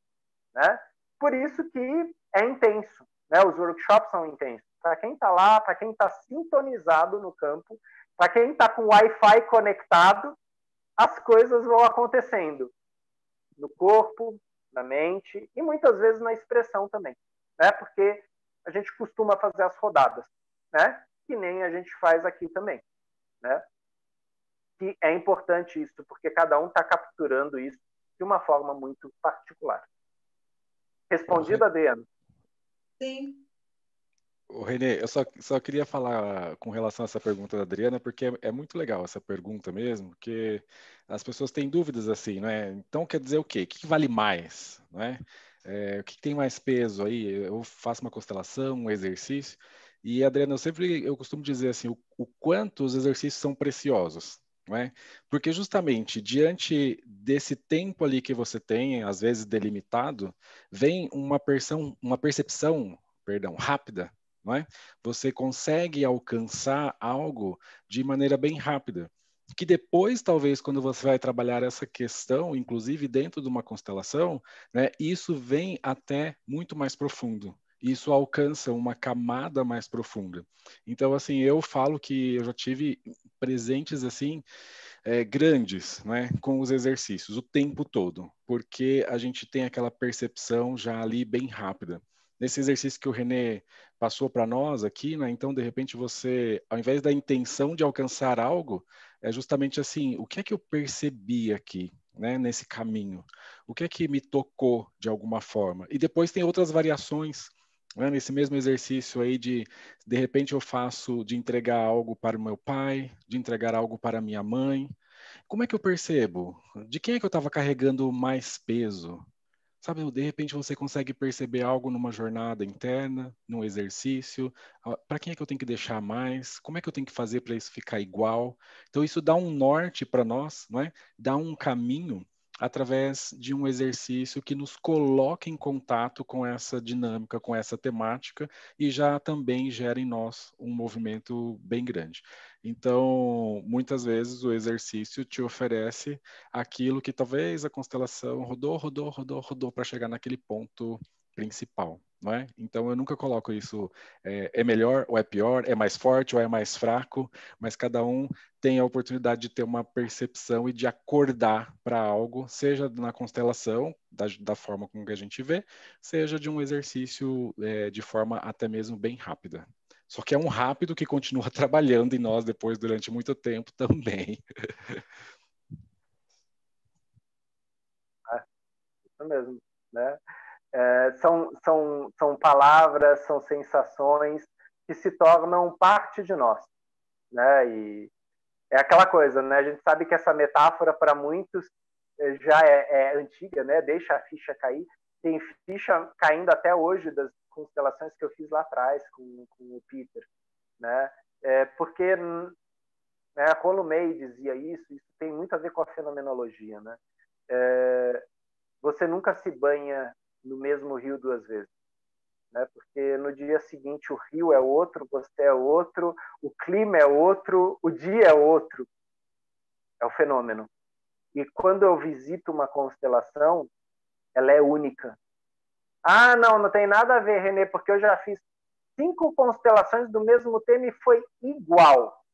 Né? Por isso que é intenso. Né? Os workshops são intensos. Para quem está lá, para quem está sintonizado no campo, para quem está com o Wi-Fi conectado, as coisas vão acontecendo. No corpo, na mente e muitas vezes na expressão também, né? Porque a gente costuma fazer as rodadas, né? Que nem a gente faz aqui também, né? Que é importante isso, porque cada um está capturando isso de uma forma muito particular. Respondido, Adriano? Sim. Ô, Renê, eu só queria falar com relação a essa pergunta da Adriana, porque é muito legal essa pergunta mesmo, porque as pessoas têm dúvidas assim, não é? Então quer dizer o quê? O que vale mais, não é? O que tem mais peso aí? Eu faço uma constelação, um exercício, e Adriana, eu costumo dizer assim, o quanto os exercícios são preciosos, não é? Porque justamente diante desse tempo ali que você tem, às vezes delimitado, vem uma percepção, perdão, rápida, não é? Você consegue alcançar algo de maneira bem rápida, que depois, talvez, quando você vai trabalhar essa questão, inclusive dentro de uma constelação, né, isso vem até muito mais profundo. Isso alcança uma camada mais profunda. Então, assim, eu falo que eu já tive presentes assim grandes, né, com os exercícios o tempo todo, porque a gente tem aquela percepção já ali bem rápida. Nesse exercício que o René passou para nós aqui, né, então de repente você, ao invés da intenção de alcançar algo, é justamente assim, o que é que eu percebi aqui, né, nesse caminho? O que é que me tocou de alguma forma? E depois tem outras variações, né, nesse mesmo exercício aí de repente eu faço de entregar algo para o meu pai, de entregar algo para a minha mãe. Como é que eu percebo? De quem é que eu estava carregando mais peso? Sabe, de repente você consegue perceber algo numa jornada interna, num exercício. Para quem é que eu tenho que deixar mais? Como é que eu tenho que fazer para isso ficar igual? Então isso dá um norte para nós, não é? Dá um caminho através de um exercício que nos coloca em contato com essa dinâmica, com essa temática e já também gera em nós um movimento bem grande. Então, muitas vezes o exercício te oferece aquilo que talvez a constelação rodou para chegar naquele ponto principal, não é? Então eu nunca coloco isso é melhor ou é pior, é mais forte ou é mais fraco, mas cada um tem a oportunidade de ter uma percepção e de acordar para algo, seja na constelação, da forma como que a gente vê, seja de um exercício de forma até mesmo bem rápida. Só que é um rápido que continua trabalhando em nós depois durante muito tempo também. Isso mesmo, né? São palavras, são sensações que se tornam parte de nós, né? E é aquela coisa, né? A gente sabe que essa metáfora para muitos já é antiga, né? Deixa a ficha cair. Tem ficha caindo até hoje das constelações que eu fiz lá atrás com o Peter, né? Porque né, Rollo May dizia isso tem muito a ver com a fenomenologia, né? Você nunca se banha no mesmo rio duas vezes, né? Porque no dia seguinte o rio é outro, você é outro, o clima é outro, o dia é outro. É o fenômeno. E quando eu visito uma constelação, ela é única. Ah, não tem nada a ver, Renê, porque eu já fiz 5 constelações do mesmo tema e foi igual.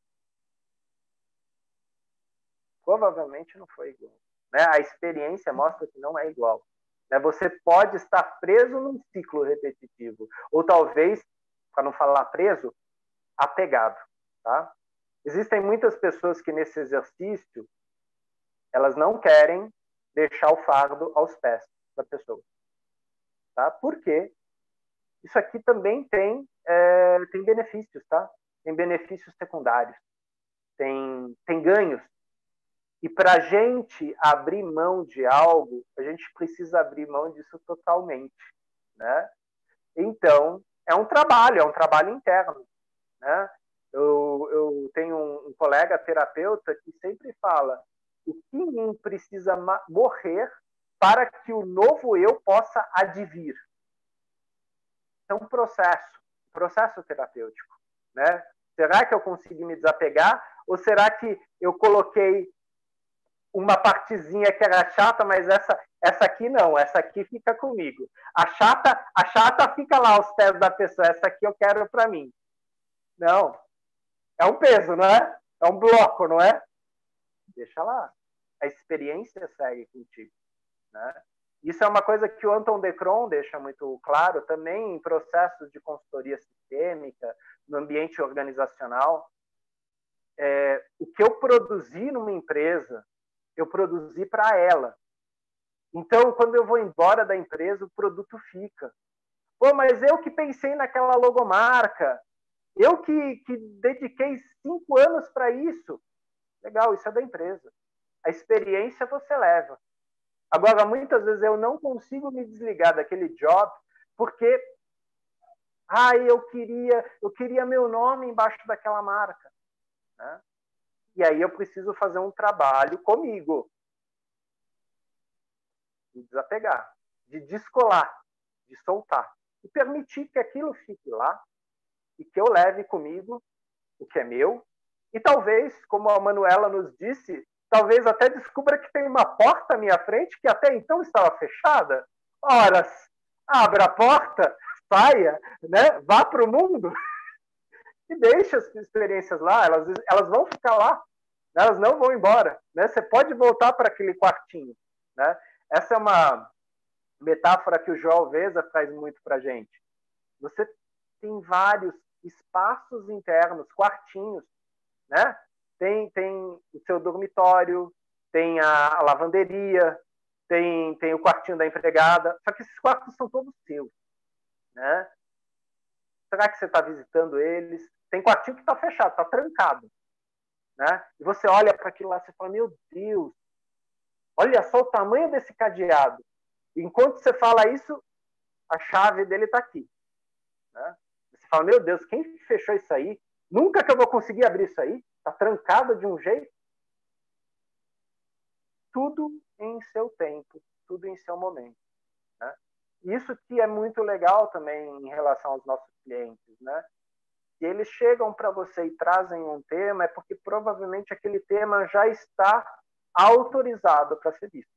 Provavelmente não foi igual. Né? A experiência mostra que não é igual. Né? Você pode estar preso num ciclo repetitivo, ou talvez, para não falar preso, apegado. Tá? Existem muitas pessoas que nesse exercício elas não querem deixar o fardo aos pés da pessoa. Tá? Por quê? Isso aqui também tem benefícios, tá? Tem benefícios secundários, tem ganhos. E para a gente abrir mão de algo, a gente precisa abrir mão disso totalmente, né? Então, é um trabalho interno, né? Eu tenho um colega terapeuta que sempre fala: o que em mim precisa morrer para que o novo eu possa advir? É um processo terapêutico, né? Será que eu consegui me desapegar? Ou será que eu coloquei uma partezinha que era chata, mas essa aqui não, essa aqui fica comigo. A chata fica lá aos pés da pessoa, essa aqui eu quero para mim. Não, é um peso, não é? É um bloco, não é? Deixa lá. A experiência segue contigo, né? Isso é uma coisa que o Anton de Cron deixa muito claro também em processos de consultoria sistêmica, no ambiente organizacional. O que eu produzi numa empresa, eu produzi para ela. Então, quando eu vou embora da empresa, o produto fica. Pô, mas eu que pensei naquela logomarca, eu que dediquei 5 anos para isso. Legal, isso é da empresa. A experiência você leva. Agora, muitas vezes eu não consigo me desligar daquele job porque eu queria meu nome embaixo daquela marca, né? E aí eu preciso fazer um trabalho comigo de desapegar, de descolar, de soltar e permitir que aquilo fique lá e que eu leve comigo o que é meu e talvez, como a Manuela nos disse, talvez até descubra que tem uma porta à minha frente que até então estava fechada. Ora, abra a porta, saia, né? Vá para o mundo e deixe as experiências lá, elas vão ficar lá, né? Elas não vão embora, né? Você pode voltar para aquele quartinho, né? Essa é uma metáfora que o João Alveza traz muito para a gente. Você tem vários espaços internos, quartinhos, né? Tem o seu dormitório, tem a lavanderia, tem o quartinho da empregada, só que esses quartos são todos seus, né? Será que você está visitando eles? Tem quartinho que está fechado, está trancado, né? E você olha para aquilo lá e fala, meu Deus, olha só o tamanho desse cadeado. E enquanto você fala isso, a chave dele está aqui, né? Você fala, meu Deus, quem fechou isso aí? Nunca que eu vou conseguir abrir isso aí. Está trancado de um jeito. Tudo em seu tempo, tudo em seu momento, né? Isso que é muito legal também em relação aos nossos clientes, né? Se eles chegam para você e trazem um tema, é porque provavelmente aquele tema já está autorizado para ser visto.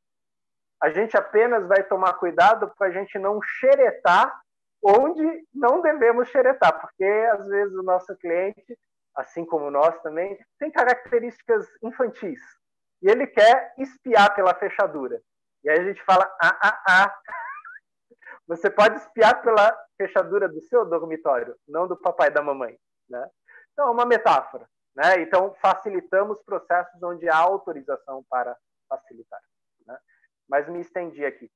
A gente apenas vai tomar cuidado para a gente não xeretar onde não devemos xeretar, porque às vezes o nosso cliente, assim como nós também, tem características infantis. E ele quer espiar pela fechadura. E aí a gente fala, você pode espiar pela fechadura do seu dormitório, não do papai e da mamãe, né? Então, é uma metáfora, né? Então, facilitamos processos onde há autorização para facilitar, né? Mas me estendi aqui.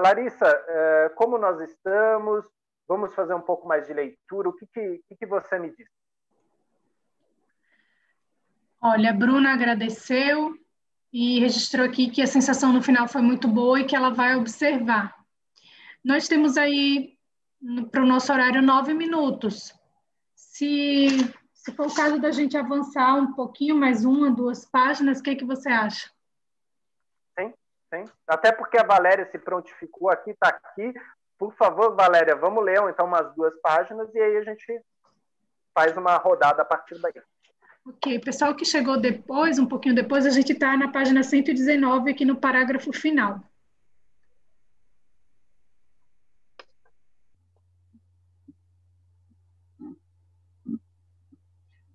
Larissa, como nós estamos? Vamos fazer um pouco mais de leitura. O que você me diz? Olha, a Bruna agradeceu e registrou aqui que a sensação no final foi muito boa e que ela vai observar. Nós temos aí, para o nosso horário, 9 minutos. Se for o caso da gente avançar um pouquinho, mais 1, 2 páginas, o que você acha? Sim. Até porque a Valéria se prontificou aqui, está aqui. Por favor, Valéria, vamos ler então umas 2 páginas e aí a gente faz uma rodada a partir daí. Ok, pessoal que chegou depois, um pouquinho depois, a gente está na página 119, aqui no parágrafo final.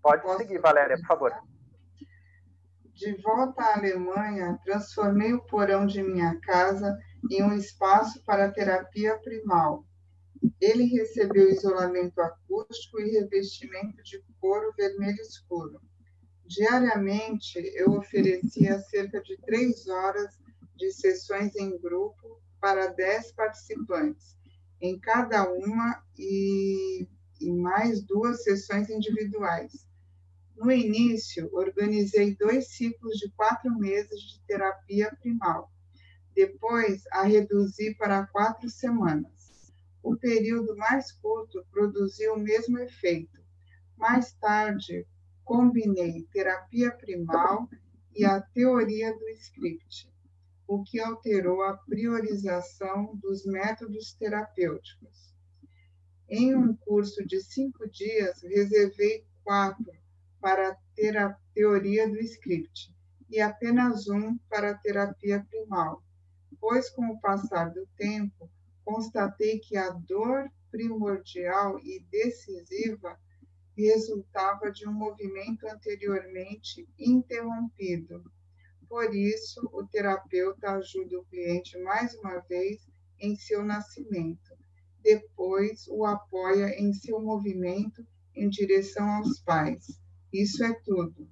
Pode seguir, Valéria, por favor. De volta à Alemanha, transformei o porão de minha casa em um espaço para terapia primal. Ele recebeu isolamento acústico e revestimento de couro vermelho escuro. Diariamente, eu oferecia cerca de 3 horas de sessões em grupo para 10 participantes, em cada uma e mais 2 sessões individuais. No início, organizei 2 ciclos de 4 meses de terapia primal. Depois, a reduzi para 4 semanas. O período mais curto produziu o mesmo efeito. Mais tarde, combinei terapia primal e a teoria do script, o que alterou a priorização dos métodos terapêuticos. Em um curso de 5 dias, reservei 4 para a teoria do script e apenas 1 para a terapia primal, pois, com o passar do tempo, constatei que a dor primordial e decisiva resultava de um movimento anteriormente interrompido, Por isso, o terapeuta ajuda o cliente mais uma vez em seu nascimento. Depois, o apoia em seu movimento em direção aos pais. Isso é tudo.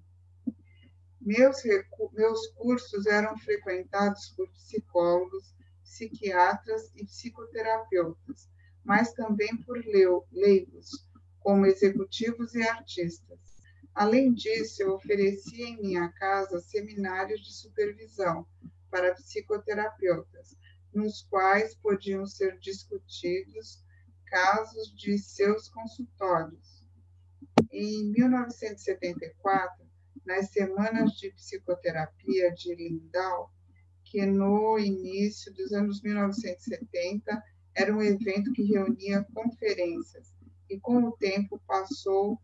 Meus cursos eram frequentados por psicólogos, psiquiatras e psicoterapeutas, mas também por leigos, como executivos e artistas. Além disso, eu oferecia em minha casa seminários de supervisão para psicoterapeutas, nos quais podiam ser discutidos casos de seus consultórios. Em 1974, nas Semanas de Psicoterapia de Lindau, que no início dos anos 1970 era um evento que reunia conferências e, com o tempo, passou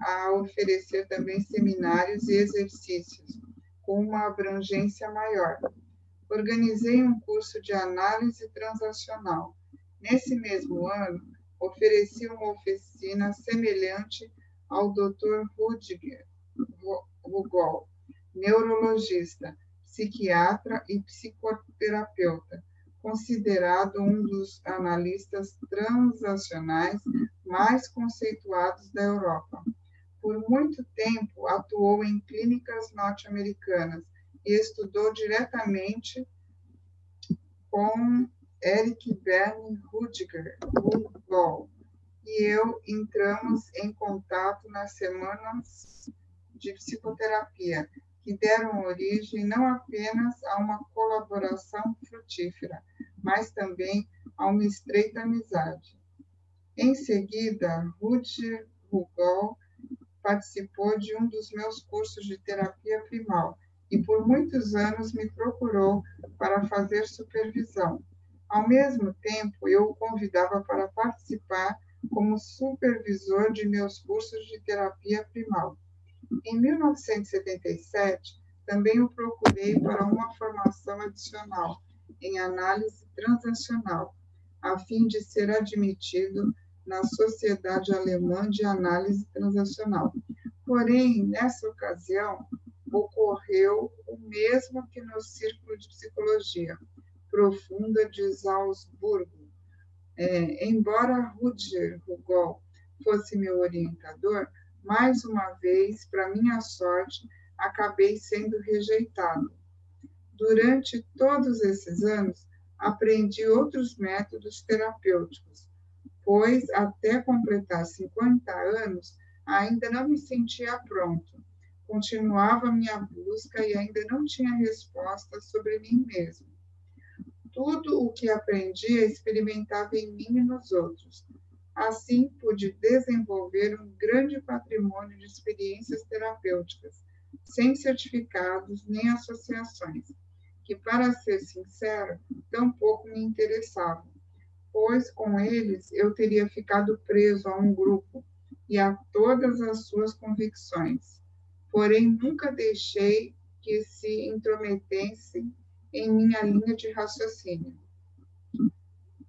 a oferecer também seminários e exercícios com uma abrangência maior. Organizei um curso de análise transacional. Nesse mesmo ano, ofereci uma oficina semelhante ao Dr. Rudiger Rugol, neurologista, psiquiatra e psicoterapeuta, considerado um dos analistas transacionais mais conceituados da Europa. Por muito tempo, atuou em clínicas norte-americanas e estudou diretamente com Eric Berne Rudiger Rugol, e eu entramos em contato nas Semanas de Psicoterapia, que deram origem não apenas a uma colaboração frutífera, mas também a uma estreita amizade. Em seguida, Rudiger Rugol participou de um dos meus cursos de terapia primal e por muitos anos me procurou para fazer supervisão. Ao mesmo tempo, eu o convidava para participar como supervisor de meus cursos de terapia primal. Em 1977, também o procurei para uma formação adicional em análise transacional, a fim de ser admitido na Sociedade Alemã de Análise Transacional. Porém, nessa ocasião, ocorreu o mesmo que no Círculo de Psicologia Profunda de Salzburgo. Embora Rudiger Rugol fosse meu orientador, mais uma vez, para minha sorte, acabei sendo rejeitado. Durante todos esses anos, aprendi outros métodos terapêuticos, pois até completar 50 anos, ainda não me sentia pronto. Continuava minha busca e ainda não tinha resposta sobre mim mesmo. Tudo o que aprendia experimentava em mim e nos outros. Assim, pude desenvolver um grande patrimônio de experiências terapêuticas, sem certificados nem associações, que, para ser sincero, tampouco me interessavam, pois com eles eu teria ficado preso a um grupo e a todas as suas convicções. Porém, nunca deixei que se intrometessem em minha linha de raciocínio.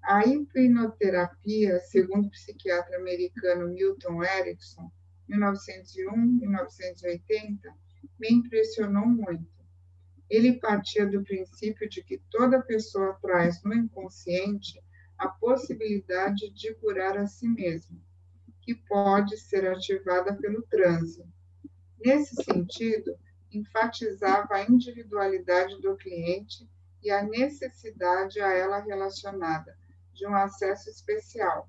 A hipnoterapia, segundo o psiquiatra americano Milton Erickson, 1901-1980, me impressionou muito. Ele partia do princípio de que toda pessoa traz no inconsciente a possibilidade de curar a si mesma, que pode ser ativada pelo transe. Nesse sentido, enfatizava a individualidade do cliente e a necessidade a ela relacionada de um acesso especial.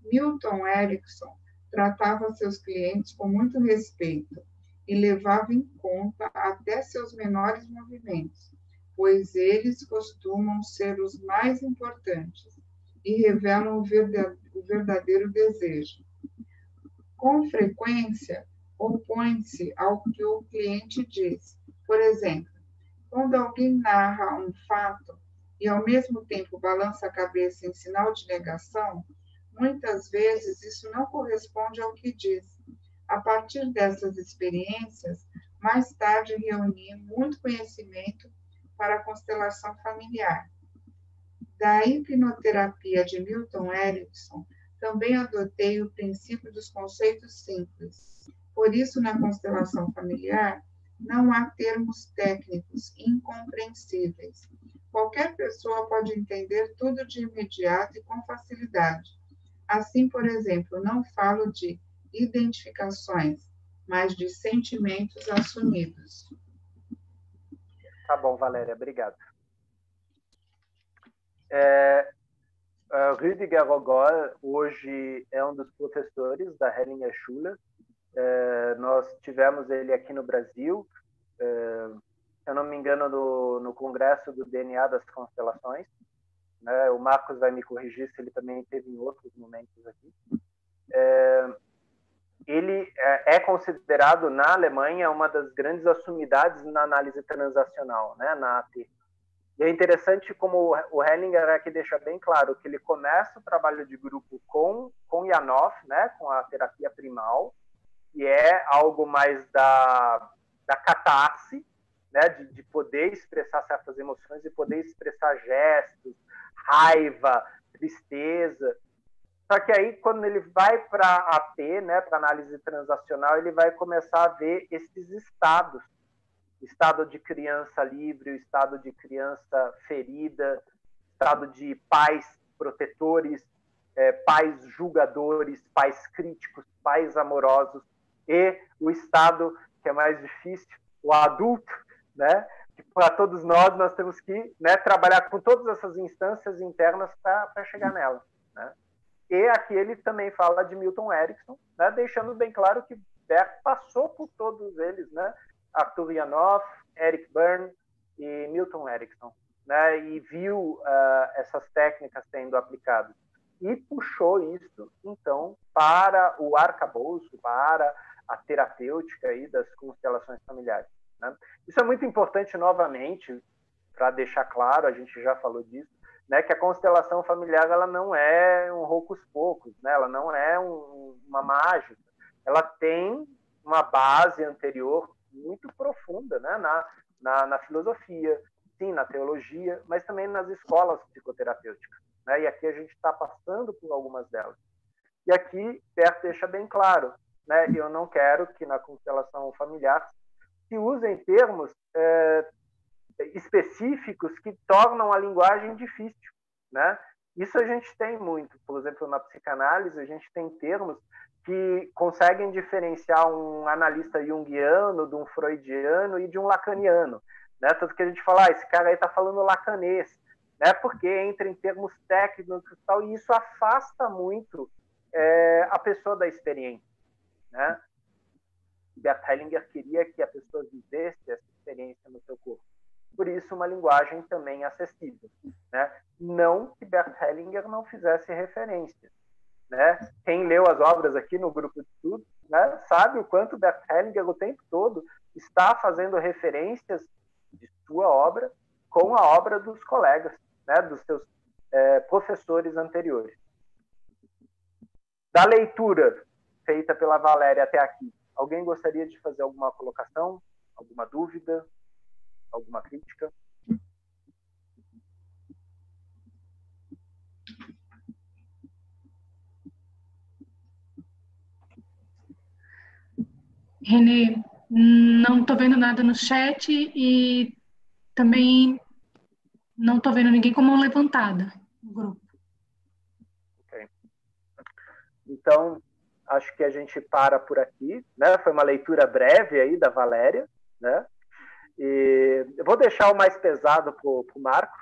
Milton Erickson tratava seus clientes com muito respeito e levava em conta até seus menores movimentos, pois eles costumam ser os mais importantes e revelam o verdadeiro desejo. Com frequência, opõe-se ao que o cliente diz. Por exemplo, quando alguém narra um fato e, ao mesmo tempo, balança a cabeça em sinal de negação, muitas vezes isso não corresponde ao que diz. A partir dessas experiências, mais tarde reuni muito conhecimento para a constelação familiar. Da hipnoterapia de Milton Erickson, também adotei o princípio dos conceitos simples. Por isso, na constelação familiar, Não há termos técnicos incompreensíveis. Qualquer pessoa pode entender tudo de imediato e com facilidade. Assim, por exemplo, não falo de identificações, mas de sentimentos assumidos. Tá bom, Valéria, obrigado. Rüdiger Rogol hoje é um dos professores da Hellinger Schule. Nós tivemos ele aqui no Brasil, se eu não me engano, no Congresso do DNA das Constelações. Né? O Marcos vai me corrigir se ele também teve em outros momentos aqui. Ele é considerado, na Alemanha, uma das grandes assumidades na análise transacional, né? Na AT. E é interessante como o Hellinger aqui deixa bem claro que ele começa o trabalho de grupo com Janov, né? Com a terapia primal, que é algo mais da catarse, né? De poder expressar certas emoções e poder expressar gestos, raiva, tristeza. Só que aí, quando ele vai para a AT, né, para análise transacional, ele vai começar a ver esses estados. Estado de criança livre, o estado de criança ferida, estado de pais protetores, pais julgadores, pais críticos, pais amorosos, e o estado, que é mais difícil, o adulto, né? Para todos nós temos que, né, trabalhar com todas essas instâncias internas para chegar nela, né? E aqui ele também fala de Milton Erickson, né, deixando bem claro que Bert passou por todos eles, né? Arthur Janov, Eric Berne e Milton Erickson, né? E viu essas técnicas sendo aplicadas. E puxou isso, então, para o arcabouço, para a terapêutica aí das constelações familiares, né? Isso é muito importante, novamente, para deixar claro, a gente já falou disso, né, que a constelação familiar ela não é um hocus-pocus, né? Ela não é uma mágica. Ela tem uma base anterior muito profunda, né? na filosofia, sim, na teologia, mas também nas escolas psicoterapêuticas, né? E aqui a gente está passando por algumas delas. E aqui Bert deixa bem claro, né? Eu não quero que na constelação familiar se usem termos específicos que tornam a linguagem difícil, né? Isso a gente tem muito. Por exemplo, na psicanálise, a gente tem termos que conseguem diferenciar um analista junguiano de um freudiano e de um lacaniano, né? Tanto que a gente fala, esse cara aí está falando lacanês, né? Porque entra em termos técnicos e tal, e isso afasta muito a pessoa da experiência, né? Bert Hellinger queria que a pessoa vivesse essa experiência no seu corpo. Por isso, uma linguagem também acessível, né? Não que Bert Hellinger não fizesse referência, né? Quem leu as obras aqui no grupo de estudo, né, sabe o quanto Bert Hellinger o tempo todo está fazendo referências de sua obra com a obra dos colegas, né, dos seus professores anteriores. Da leitura feita pela Valéria até aqui, alguém gostaria de fazer alguma colocação, alguma dúvida, alguma crítica? Renê, não estou vendo nada no chat e também não estou vendo ninguém com mão levantada no grupo. Okay. Então, acho que a gente para por aqui, né? Foi uma leitura breve aí da Valéria, né? E eu vou deixar o mais pesado para o Marcos,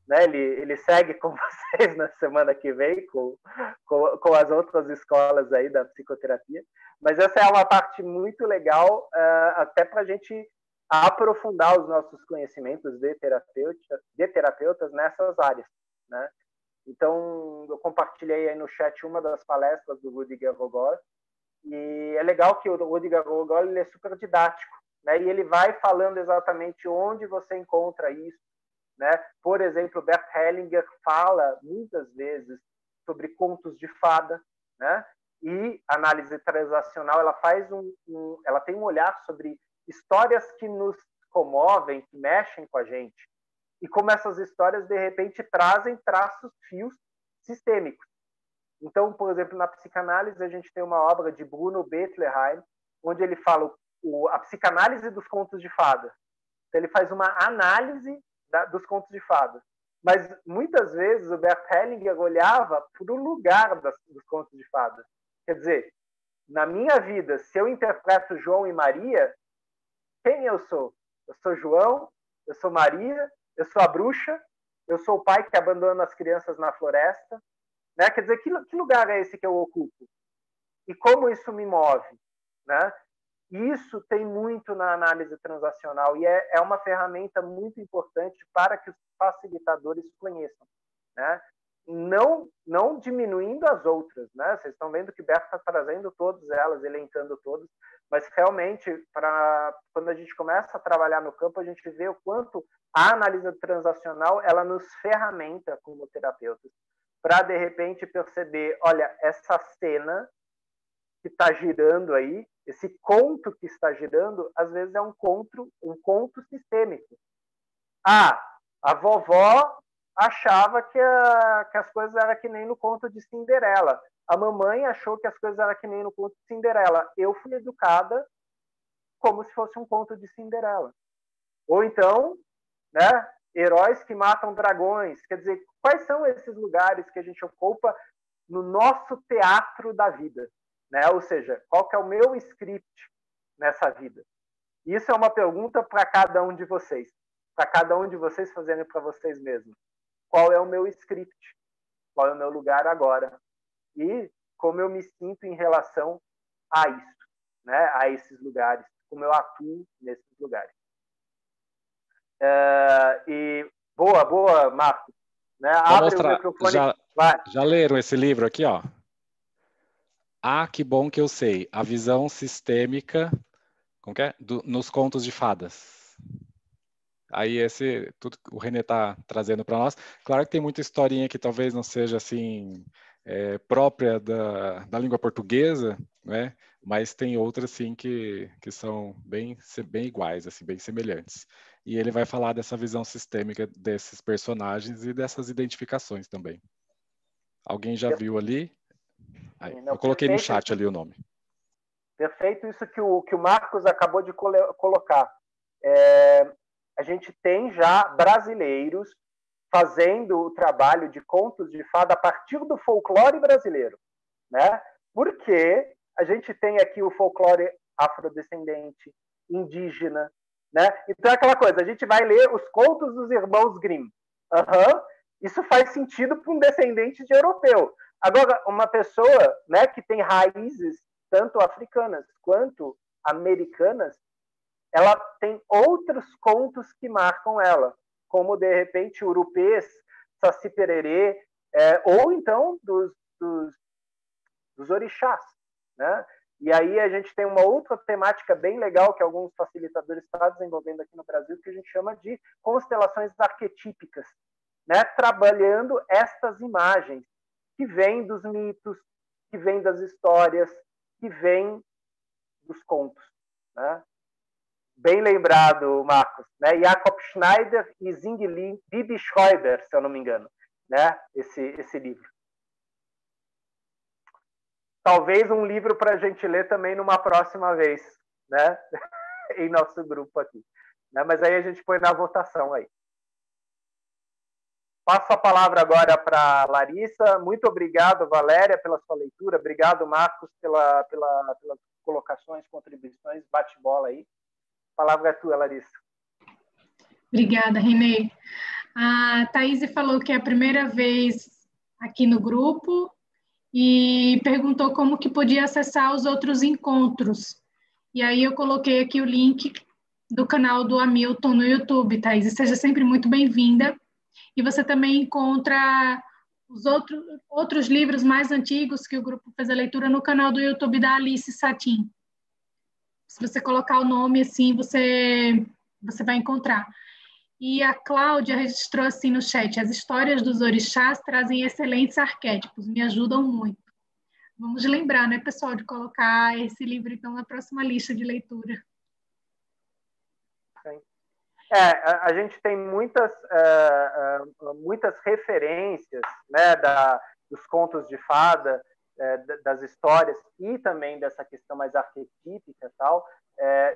né? Ele segue com vocês na semana que vem, com as outras escolas aí da psicoterapia. Mas essa é uma parte muito legal, até para a gente aprofundar os nossos conhecimentos de terapeutas nessas áreas, né? Então, eu compartilhei aí no chat uma das palestras do Rüdiger Rogol, e é legal que o Rüdiger Rogol ele é super didático, né? E ele vai falando exatamente onde você encontra isso, né? Por exemplo, Bert Hellinger fala muitas vezes sobre contos de fada, né? E a análise transacional ela faz ela tem um olhar sobre histórias que nos comovem, que mexem com a gente, e como essas histórias de repente trazem fios sistêmicos. Então, por exemplo, na psicanálise a gente tem uma obra de Bruno Bettelheim, onde ele fala a psicanálise dos contos de fada. Então, ele faz uma análise dos contos de fada. Mas, muitas vezes, o Bert Hellinger olhava para o lugar dos contos de fada. Quer dizer, na minha vida, se eu interpreto João e Maria, quem eu sou? Eu sou João, eu sou Maria, eu sou a bruxa, eu sou o pai que abandona as crianças na floresta. Né? Quer dizer, que lugar é esse que eu ocupo? E como isso me move? Né? Isso tem muito na análise transacional e é uma ferramenta muito importante para que os facilitadores conheçam. Né? Não diminuindo as outras. Né? Vocês estão vendo que o Bert está trazendo todas elas, elencando todas, mas realmente, quando a gente começa a trabalhar no campo, a gente vê o quanto a análise transacional ela nos ferramenta como terapeutas, para, de repente, perceber, olha, essa cena que está girando aí, esse conto que está girando, às vezes é um conto sistêmico. A vovó achava que as coisas eram que nem no conto de Cinderela. A mamãe achou que as coisas eram que nem no conto de Cinderela. Eu fui educada como se fosse um conto de Cinderela. Ou então, né, heróis que matam dragões. Quer dizer, quais são esses lugares que a gente ocupa no nosso teatro da vida? Né? Ou seja, qual que é o meu script nessa vida? Isso é uma pergunta para cada um de vocês. Para cada um de vocês fazerem para vocês mesmos. Qual é o meu script? Qual é o meu lugar agora? E como eu me sinto em relação a isso, né? A esses lugares, como eu atuo nesses lugares. E boa, Marcos. Né? Abre o microfone. Já leram esse livro aqui, ó? Que bom que eu sei. A visão sistêmica, como que é? Nos contos de fadas. Aí tudo que o René está trazendo para nós. Claro que tem muita historinha que talvez não seja assim própria da língua portuguesa, né? Mas tem outras sim que são bem iguais, assim, bem semelhantes. E ele vai falar dessa visão sistêmica desses personagens e dessas identificações também. Alguém já viu ali? Eu coloquei no chat ali o nome. Perfeito isso que o Marcos acabou de colocar. A gente tem já brasileiros fazendo o trabalho de contos de fada a partir do folclore brasileiro, né? Porque a gente tem aqui o folclore afrodescendente, indígena, né? Então é aquela coisa, a gente vai ler os contos dos irmãos Grimm. Isso faz sentido para um descendente de europeu. Agora, uma pessoa, né, que tem raízes tanto africanas quanto americanas, ela tem outros contos que marcam ela, como, de repente, Urupês, Saci Pererê, ou então dos orixás. Né? E aí a gente tem uma outra temática bem legal que alguns facilitadores estão desenvolvendo aqui no Brasil, que a gente chama de constelações arquetípicas, né? Trabalhando estas imagens que vêm dos mitos, que vêm das histórias, que vêm dos contos. Né? Bem lembrado, Marcos, né? Jakob Schneider e Zingli Bibi Schreiber, se eu não me engano, né? Esse livro. Talvez um livro para a gente ler também numa próxima vez, né? Em nosso grupo aqui. Né? Mas aí a gente põe na votação aí. Passo a palavra agora para Larissa. Muito obrigado, Valéria, pela sua leitura. Obrigado, Marcos, pelas colocações, contribuições. Bate-bola aí. A palavra é tua, Larissa. Obrigada, Renê. A Thaís falou que é a primeira vez aqui no grupo e perguntou como que podia acessar os outros encontros. E aí eu coloquei aqui o link do canal do Hamilton no YouTube, Thaís. Seja sempre muito bem-vinda. E você também encontra os outros livros mais antigos que o grupo fez a leitura no canal do YouTube da Alice Satin. Se você colocar o nome assim, você vai encontrar. E a Cláudia registrou assim no chat: as histórias dos orixás trazem excelentes arquétipos, me ajudam muito. Vamos lembrar, né, pessoal, de colocar esse livro, então, na próxima lista de leitura. Sim. A gente tem muitas referências, né, dos contos de fada, das histórias e também dessa questão mais arquetípica e tal,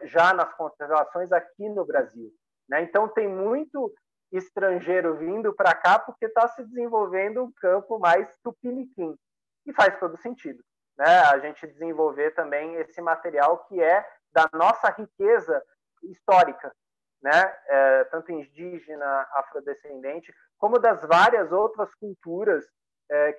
já nas constelações aqui no Brasil, né? Então tem muito estrangeiro vindo para cá porque está se desenvolvendo um campo mais tupiniquim, e faz todo sentido, né? A gente desenvolver também esse material que é da nossa riqueza histórica, né? Tanto indígena, afrodescendente, como das várias outras culturas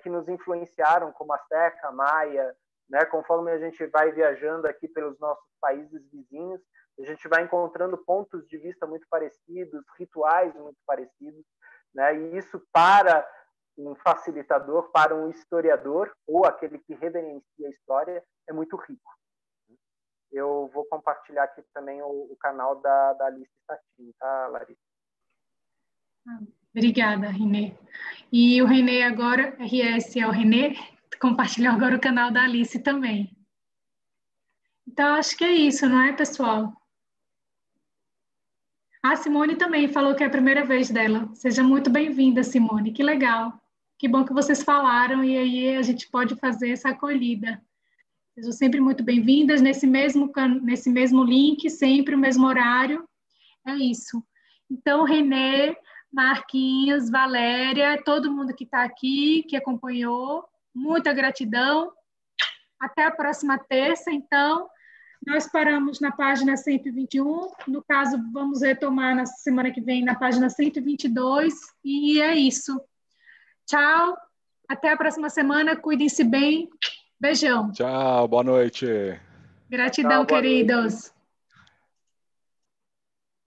que nos influenciaram, como Azteca, Maia, né? Conforme a gente vai viajando aqui pelos nossos países vizinhos, a gente vai encontrando pontos de vista muito parecidos, rituais muito parecidos, né? E isso, para um facilitador, para um historiador, ou aquele que reverencia a história, é muito rico. Eu vou compartilhar aqui também o canal da Alice Satin, tá, Larissa? Obrigada, Renê. E o Renê agora, RS é o Renê, compartilhou agora o canal da Alice também. Então, acho que é isso, não é, pessoal? A Simone também falou que é a primeira vez dela. Seja muito bem-vinda, Simone. Que legal. Que bom que vocês falaram e aí a gente pode fazer essa acolhida. Sejam sempre muito bem-vindas nesse mesmo link, sempre o mesmo horário. É isso. Então, Renê, Marquinhos, Valéria, todo mundo que está aqui, que acompanhou, muita gratidão. Até a próxima terça, então. Nós paramos na página 121, no caso, vamos retomar na semana que vem na página 122, e é isso. Tchau, até a próxima semana, cuidem-se bem, beijão. Tchau, boa noite. Gratidão, Tchau, boa queridos. noite.